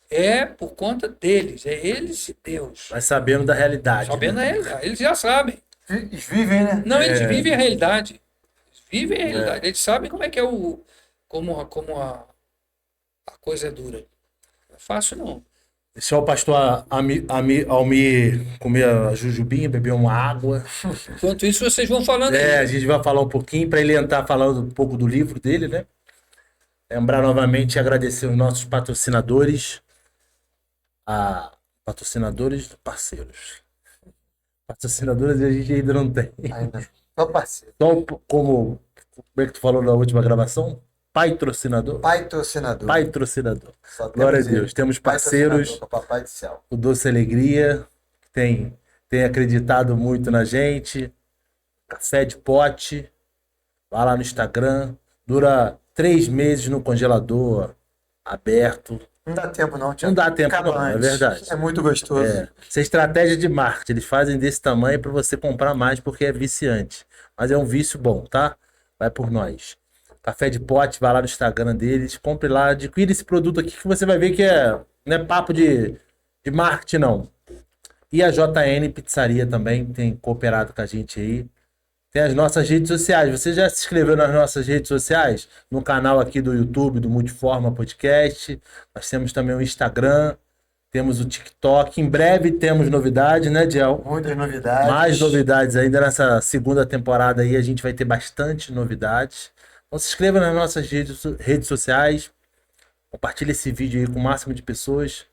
é por conta deles, é eles e Deus. Mas sabendo da realidade. Sabendo né? a realidade, eles já sabem. Eles vivem, né? Não, eles vivem a realidade. Eles vivem a realidade. É. Eles sabem como é que é como a coisa é dura. Não é fácil, não. Deixar o pastor Almir comer a jujubinha, beber uma água. Enquanto isso, vocês vão falando aí. A gente vai falar um pouquinho para ele entrar falando um pouco do livro dele, né? Lembrar novamente e agradecer os nossos patrocinadores. Patrocinadores, parceiros. Patrocinadores a gente ainda não tem. Ainda. Só parceiro. Então, como é que tu falou na última gravação? Patrocinador? Patrocinador. Patrocinador. Só temos Glória a ele. Deus. Temos parceiros, Patrocinador, Papai do céu. o Doce Alegria, que tem acreditado muito na gente. Café de pote. Vai lá no Instagram. Dura 3 meses no congelador, aberto. Não dá tempo, não, Não Thiago. dá tempo, Acaba não, é antes. verdade. É muito gostoso. Isso é estratégia de marketing. Eles fazem desse tamanho para você comprar mais porque é viciante. Mas é um vício bom, tá? Vai por nós. Café de pote, vai lá no Instagram deles, compre lá, adquire esse produto aqui que você vai ver que não é papo de marketing, não. E a JN Pizzaria também tem cooperado com a gente aí. Tem as nossas redes sociais. Você já se inscreveu nas nossas redes sociais? No canal aqui do YouTube, do Multiforma Podcast. Nós temos também o Instagram, temos o TikTok. Em breve temos novidades, né, Diel? Muitas novidades. Mais novidades ainda nessa segunda temporada aí. A gente vai ter bastante novidades. Então se inscreva nas nossas redes sociais. Compartilhe esse vídeo aí com o máximo de pessoas.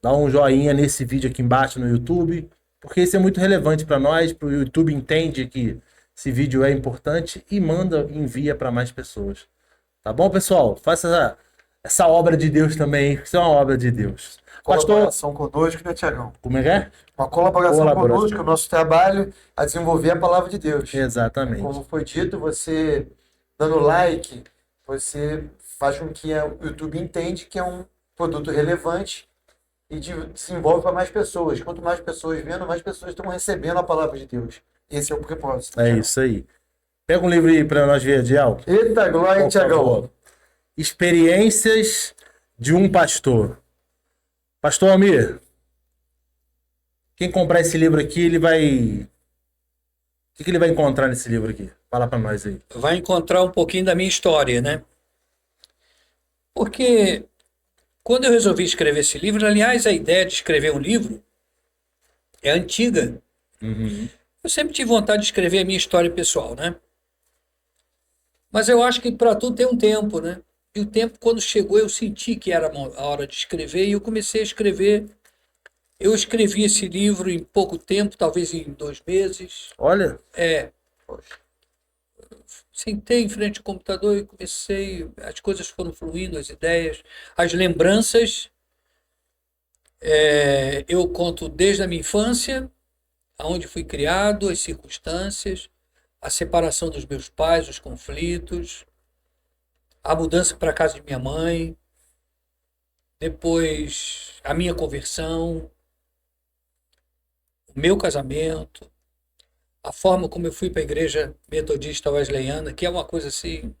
Dá um joinha nesse vídeo aqui embaixo no YouTube. Porque isso é muito relevante para nós. Para o YouTube entende que esse vídeo é importante e envia para mais pessoas. Tá bom, pessoal? Faça essa obra de Deus também. Isso é uma obra de Deus. Pastor, Colaboração conosco, né, Tiagão? como é que é? Uma colaboração Colaboração. conosco, o nosso trabalho a desenvolver a palavra de Deus. Exatamente. Como foi dito, você dando like, você faz com que o YouTube entende que é um produto relevante e desenvolve para mais pessoas. Quanto mais pessoas vendo, mais pessoas estão recebendo a palavra de Deus. Esse é o propósito. É isso aí. Pega um livro aí para nós ver, Diel. Eita glória, Por Tiagão. favor. Experiências de um pastor. Pastor Almir, quem comprar esse livro aqui, ele vai... O que ele vai encontrar nesse livro aqui? Fala para nós aí. Vai encontrar um pouquinho da minha história, né? Porque quando eu resolvi escrever esse livro, aliás, a ideia de escrever um livro é antiga. Uhum. Eu sempre tive vontade de escrever a minha história pessoal, né? Mas eu acho que para tudo tem um tempo, né? E o tempo, quando chegou, eu senti que era a hora de escrever e eu comecei a escrever. Eu escrevi esse livro em pouco tempo, talvez em 2 meses. Olha, Sentei em frente ao computador e comecei, as coisas foram fluindo, as ideias, as lembranças. Eu conto desde a minha infância, aonde fui criado, as circunstâncias, a separação dos meus pais, os conflitos, a mudança para a casa de minha mãe, depois a minha conversão, o meu casamento, a forma como eu fui para a igreja metodista wesleyana, que é uma coisa assim...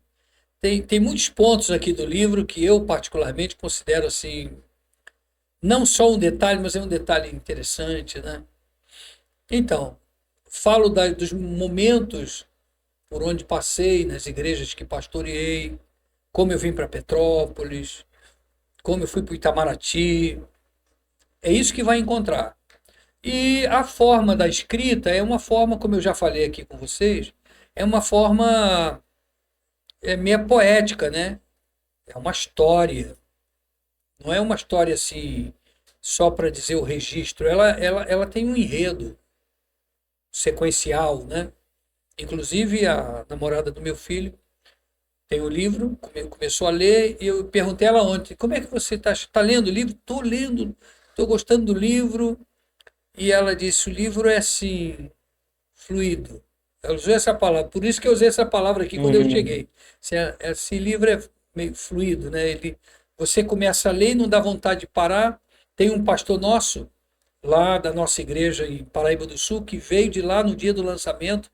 Tem muitos pontos aqui do livro que eu particularmente considero assim não só um detalhe, mas é um detalhe interessante, né? Então, falo dos momentos por onde passei, nas igrejas que pastoreei, como eu vim para Petrópolis, como eu fui para o Itamaraty. É isso que vai encontrar. E a forma da escrita é uma forma, como eu já falei aqui com vocês, é uma forma meia poética, né? É uma história. Não é uma história assim, só para dizer o registro. Ela tem um enredo sequencial, né? Inclusive, a namorada do meu filho tem o livro, começou a ler, e eu perguntei a ela ontem, como é que você está lendo o livro? Estou lendo, estou gostando do livro. E ela disse, o livro é assim, fluido. Ela usou essa palavra, por isso que eu usei essa palavra aqui quando eu cheguei. Esse livro é meio fluido, né? Você começa a ler e não dá vontade de parar. Tem um pastor nosso, lá da nossa igreja em Paraíba do Sul, que veio de lá no dia do lançamento,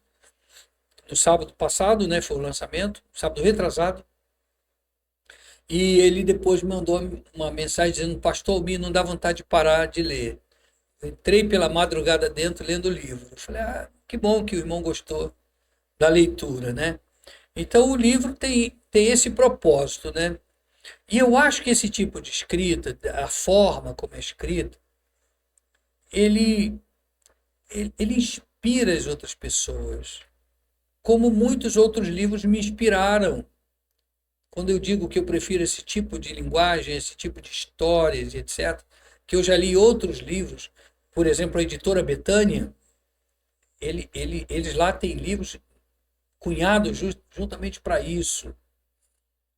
no sábado passado, né? Foi o lançamento, sábado retrasado. E ele depois me mandou uma mensagem dizendo, pastor Almir, não dá vontade de parar de ler. Eu entrei pela madrugada dentro lendo o livro. Eu falei, que bom que o irmão gostou da leitura, né? Então o livro tem esse propósito, né? E eu acho que esse tipo de escrita, a forma como é escrita, ele inspira as outras pessoas, como muitos outros livros me inspiraram. Quando eu digo que eu prefiro esse tipo de linguagem, esse tipo de histórias, etc., que eu já li outros livros, por exemplo, a editora Betânia, eles lá têm livros cunhados juntamente para isso.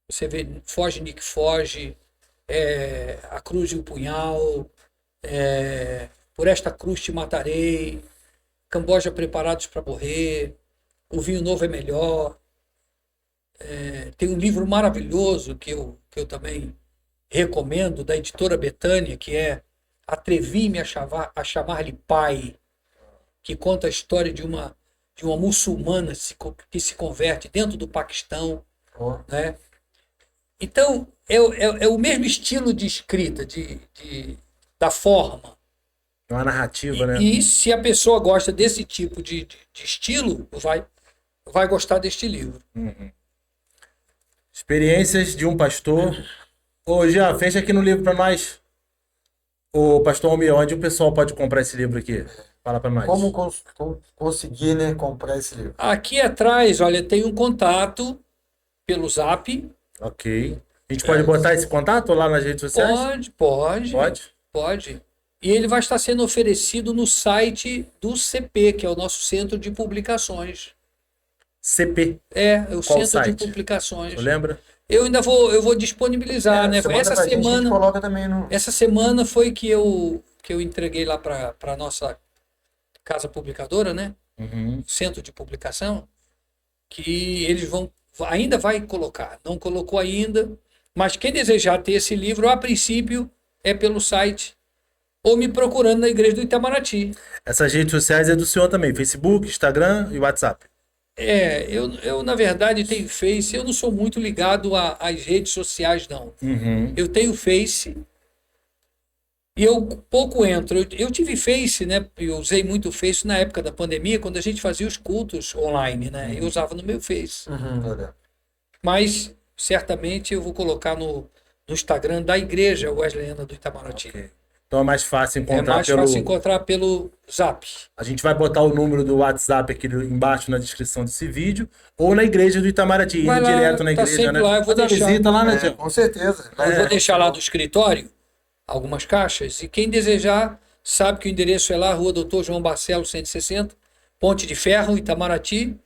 Você vê Foge, Nick Foge, A Cruz e o Punhal, Por Esta Cruz Te Matarei, Camboja Preparados para Morrer, O Vinho Novo é Melhor. Tem um livro maravilhoso que eu também recomendo, da editora Betânia, que é Atrevi-me a chamar-lhe pai, que conta a história de uma muçulmana que se converte dentro do Paquistão, né? Então, é o mesmo estilo de escrita, da forma. É uma narrativa, né? E se a pessoa gosta desse tipo de estilo, vai gostar deste livro. Experiências de um pastor. Ô, Jean, fecha aqui no livro para nós. O Pastor Almir, onde o pessoal pode comprar esse livro aqui? Fala para nós. Como conseguir, né, comprar esse livro? Aqui atrás, olha, tem um contato pelo Zap. Ok. A gente pode botar esse contato lá nas redes sociais? Pode. E ele vai estar sendo oferecido no site do CP, que é o nosso Centro de Publicações. CP. O Qual Centro site? de Publicações. Tu lembra? Eu ainda vou disponibilizar, né? Essa semana a gente coloca também no... Essa semana foi que eu entreguei lá para a nossa casa publicadora, né? Centro de publicação, que eles ainda vai colocar. Não colocou ainda, mas quem desejar ter esse livro, a princípio, é pelo site ou me procurando na igreja do Itamaraty. Essas redes sociais é do senhor também, Facebook, Instagram e WhatsApp. Eu na verdade tenho Face, eu não sou muito ligado às redes sociais, não. Eu tenho Face e eu pouco entro. Eu tive Face, né? Eu usei muito o Face na época da pandemia, quando a gente fazia os cultos online, né? Eu usava no meu Face. Mas certamente eu vou colocar no Instagram da igreja Wesleyana do Itamaraty. Okay. Então é mais fácil encontrar fácil encontrar pelo Zap. A gente vai botar o número do WhatsApp aqui embaixo na descrição desse vídeo, ou na igreja do Itamaraty, indo direto na igreja, né? Lá, eu vou deixar. Visita lá, né, com certeza. Eu vou deixar lá do escritório algumas caixas, e quem desejar sabe que o endereço é lá, Rua Doutor João Barcelos, 160, Ponte de Ferro, Itamaraty,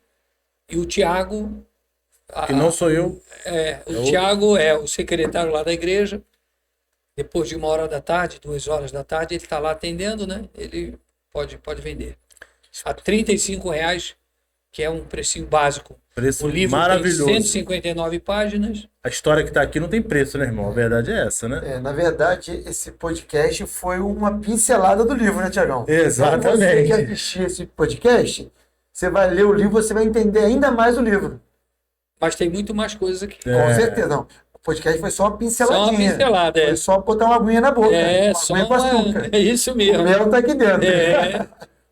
e o Tiago... Que não sou eu. Tiago é o secretário lá da igreja. Depois de 1h da tarde, 2h da tarde, ele está lá atendendo, né? Ele pode vender. A R$35, que é um precinho básico. Preço o livro maravilhoso. Tem 159 páginas. A história que está aqui não tem preço, né, irmão? A verdade é essa, né? Na verdade, esse podcast foi uma pincelada do livro, né, Tiagão? Exatamente. Se você quer assistir esse podcast, você vai ler o livro, você vai entender ainda mais o livro. Mas tem muito mais coisas aqui. Com certeza, não. O podcast foi só uma Só uma pinceladinha. pincelada, Foi só botar uma aguinha na boca. É, uma só aguinha com açúcar. é isso O mesmo. mel tá aqui dentro. É,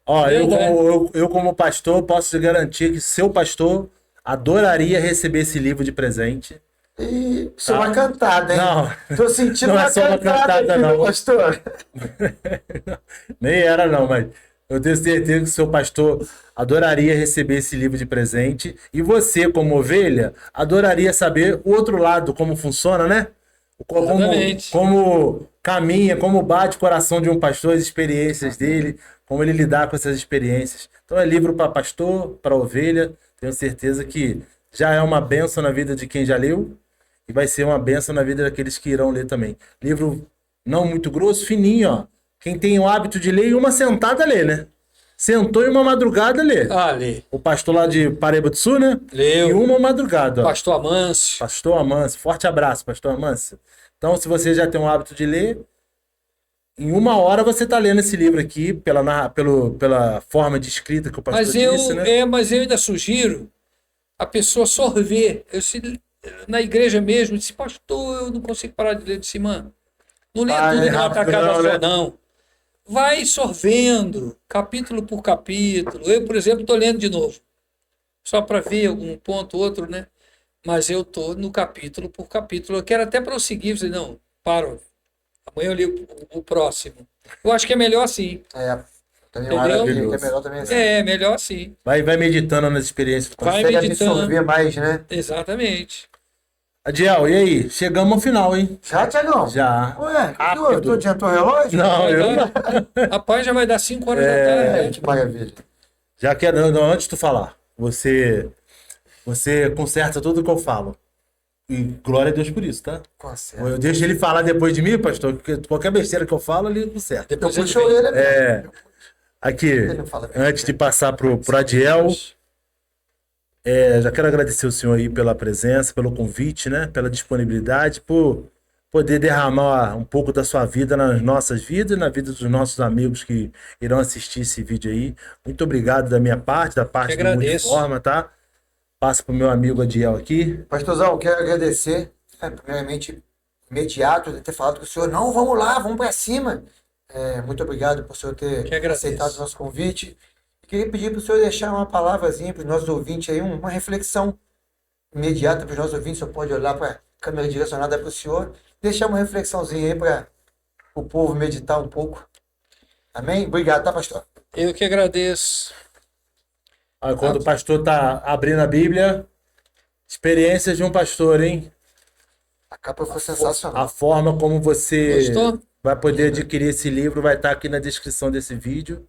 Ó, Verdade. eu como pastor posso te garantir que seu pastor adoraria receber esse livro de presente. E isso é uma cantada, hein? Não, Tô sentindo não é uma só uma cantada cantada, aqui, não. meu pastor. Nem era não, mas eu tenho certeza que seu pastor adoraria receber esse livro de presente. E você, como ovelha, adoraria saber o outro lado, como funciona, né? Exatamente. Como caminha, como bate o coração de um pastor, as experiências dele, como ele lidar com essas experiências. Então é livro para pastor, para ovelha. Tenho certeza que já é uma bênção na vida de quem já leu e vai ser uma bênção na vida daqueles que irão ler também. Livro não muito grosso, fininho, ó. Quem tem o hábito de ler, em uma sentada lê, né? Sentou em uma madrugada lê. Ali, O pastor lá de Paraíba do Sul, né? leu. Em uma madrugada, ó. Pastor Amâncio. Pastor Amâncio, forte abraço, Pastor Amâncio. Então, se você já tem o hábito de ler, em uma hora você está lendo esse livro aqui, pela forma de escrita que o pastor disse, né? Mas eu ainda sugiro a pessoa sorver. Na igreja mesmo, eu disse, pastor, eu não consigo parar de ler de cima. Não lê tudo é numa rápido tacada não, só, né? não. Vai sorvendo, capítulo por capítulo. Eu, por exemplo, estou lendo de novo. Só para ver algum ponto, outro, né? Mas eu estou no capítulo por capítulo. Eu quero até prosseguir. Falei, não, paro. Amanhã eu li o próximo. Eu acho que é melhor assim. É, também Entendeu? acho que é melhor também assim. É, melhor assim. Vai meditando nas experiências. Vai Consegue meditando. absorver mais, né? Exatamente. Adiel, e aí? Chegamos ao final, hein? Já, Tiagão? Já. Ué, Rápido. tu adiantou o relógio? Não, Vai eu dar- Rapaz, já vai dar 5 horas da É, tarde. que maravilha. já quero. Não, antes de tu falar, você conserta tudo que eu falo. E glória a Deus por isso, tá? Conserta. Eu deixo ele falar depois de mim, pastor, porque qualquer besteira que eu falo, ele conserta. Eu Depois ele puxo a vem. orelha mesmo. É. Aqui, Ele não fala bem. antes de passar pro Adiel, já quero agradecer o senhor aí pela presença, pelo convite, né? Pela disponibilidade, por poder derramar um pouco da sua vida nas nossas vidas e na vida dos nossos amigos que irão assistir esse vídeo aí. Muito obrigado da minha parte, da parte Que do agradeço. Multiforma, tá? Passo pro meu amigo Adiel aqui. Pastorzão, quero agradecer, primeiramente, imediato, de ter falado com o senhor. Não, vamos lá, vamos para cima. Muito obrigado por o senhor Que ter agradeço. aceitado o nosso convite. E queria pedir para o senhor deixar uma palavrazinha para os nossos ouvintes aí, uma reflexão imediata para os nossos ouvintes. O senhor pode olhar para a câmera direcionada para o senhor, deixar uma reflexãozinha aí para o povo meditar um pouco. Amém? Obrigado, tá, pastor? Eu que agradeço. Quando o pastor tá abrindo a Bíblia, experiências de um pastor, hein? A capa foi sensacional. A forma como você Gostou? vai poder adquirir esse livro vai estar aqui na descrição desse vídeo,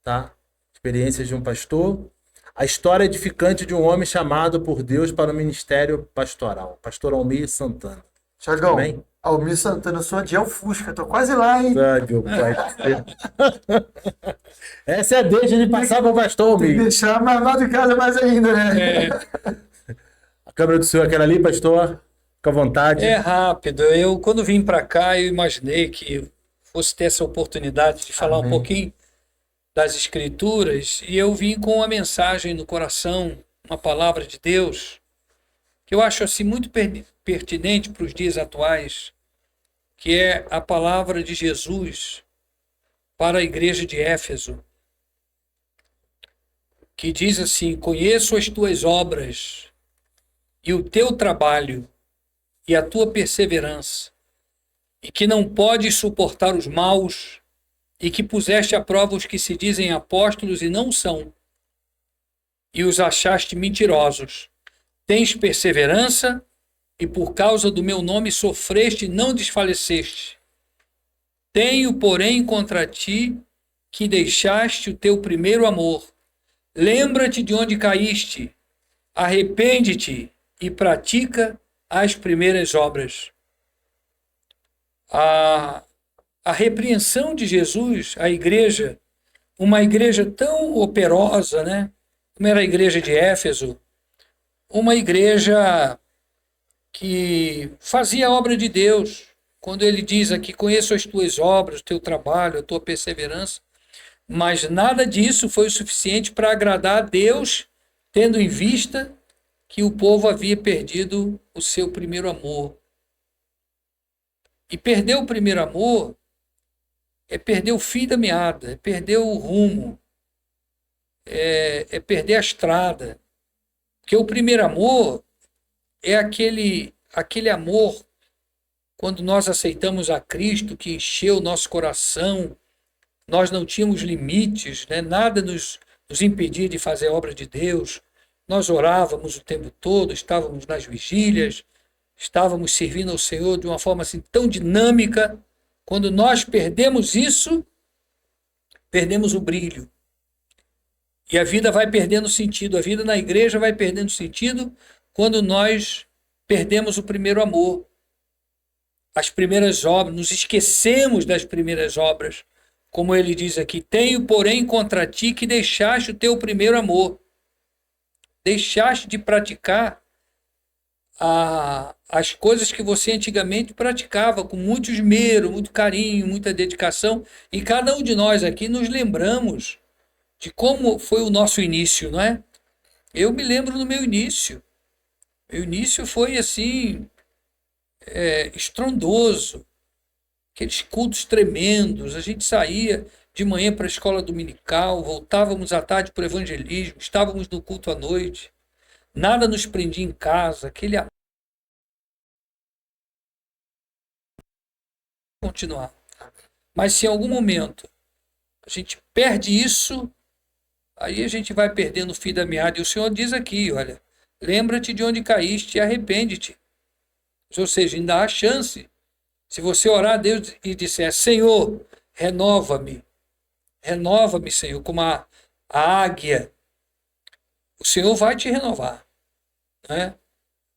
tá? Experiências de um pastor. A história edificante de um homem chamado por Deus para o ministério pastoral. Pastor Almir Santana. Tiagão, Amém? Almir Santana, eu sou Adiel Fusca, tô quase lá, hein? Ai, meu pai do céu. Essa é a deixa de passar para o pastor Tem que Almir. deixar mais lá de casa mais ainda, né? É, A câmera do senhor é aquela ali, pastor. Fica à vontade. é rápido. Eu, quando vim para cá, eu imaginei que fosse ter essa oportunidade de falar um Amém. pouquinho das Escrituras, e eu vim com uma mensagem no coração, uma palavra de Deus, que eu acho assim muito pertinente para os dias atuais, que é a palavra de Jesus para a igreja de Éfeso, que diz assim: conheço as tuas obras e o teu trabalho e a tua perseverança, e que não podes suportar os maus, e que puseste à prova os que se dizem apóstolos e não são, e os achaste mentirosos. Tens perseverança, e por causa do meu nome sofreste e não desfaleceste. Tenho, porém, contra ti que deixaste o teu primeiro amor. Lembra-te de onde caíste, arrepende-te e pratica as primeiras obras. A repreensão de Jesus à igreja, uma igreja tão operosa, né? Como era a igreja de Éfeso, uma igreja que fazia a obra de Deus. Quando ele diz aqui: conheço as tuas obras, o teu trabalho, a tua perseverança, mas nada disso foi o suficiente para agradar a Deus, tendo em vista que o povo havia perdido o seu primeiro amor. E perder o primeiro amor é perder o fio da meada, é perder o rumo, é perder a estrada. Porque o primeiro amor é aquele amor quando nós aceitamos a Cristo, que encheu o nosso coração, nós não tínhamos limites, né? Nada nos impedia de fazer a obra de Deus, nós orávamos o tempo todo, estávamos nas vigílias, estávamos servindo ao Senhor de uma forma assim tão dinâmica. Quando nós perdemos isso, perdemos o brilho. E a vida vai perdendo sentido, a vida na igreja vai perdendo sentido quando nós perdemos o primeiro amor. As primeiras obras, nos esquecemos das primeiras obras. Como ele diz aqui, tenho, porém, contra ti que deixaste o teu primeiro amor. Deixaste de praticar as coisas que você antigamente praticava com muito esmero, muito carinho, muita dedicação. E cada um de nós aqui nos lembramos de como foi o nosso início, não é? Eu me lembro do meu início. Meu início foi assim, estrondoso. Aqueles cultos tremendos. A gente saía de manhã para a escola dominical, voltávamos à tarde para o evangelismo, estávamos no culto à noite. Nada nos prendia em casa, aquele continuar. Mas se em algum momento a gente perde isso, aí a gente vai perdendo o fio da meada. E o Senhor diz aqui, olha, lembra-te de onde caíste e arrepende-te. Ou seja, ainda há chance. Se você orar a Deus e disser, Senhor, renova-me, Senhor, como a águia, o Senhor vai te renovar. Né?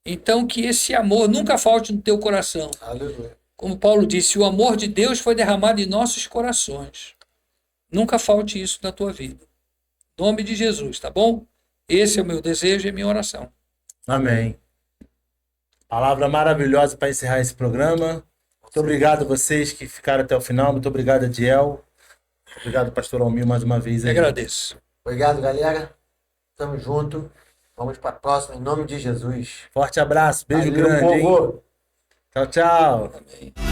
Então, que esse amor nunca falte no teu coração. Aleluia. Como Paulo disse, o amor de Deus foi derramado em nossos corações. Nunca falte isso na tua vida. Em nome de Jesus, tá bom? Esse é o meu desejo e a minha oração. Amém. Palavra maravilhosa para encerrar esse programa. Muito obrigado a vocês que ficaram até o final. Muito obrigado, Adiel. Obrigado, pastor Almir, mais uma vez. Eu Aí. agradeço. Obrigado, galera. Tamo junto. Vamos para a próxima, em nome de Jesus. Forte abraço. Beijo Valeu, grande. Hein? povo. Tchau, tchau. Amém.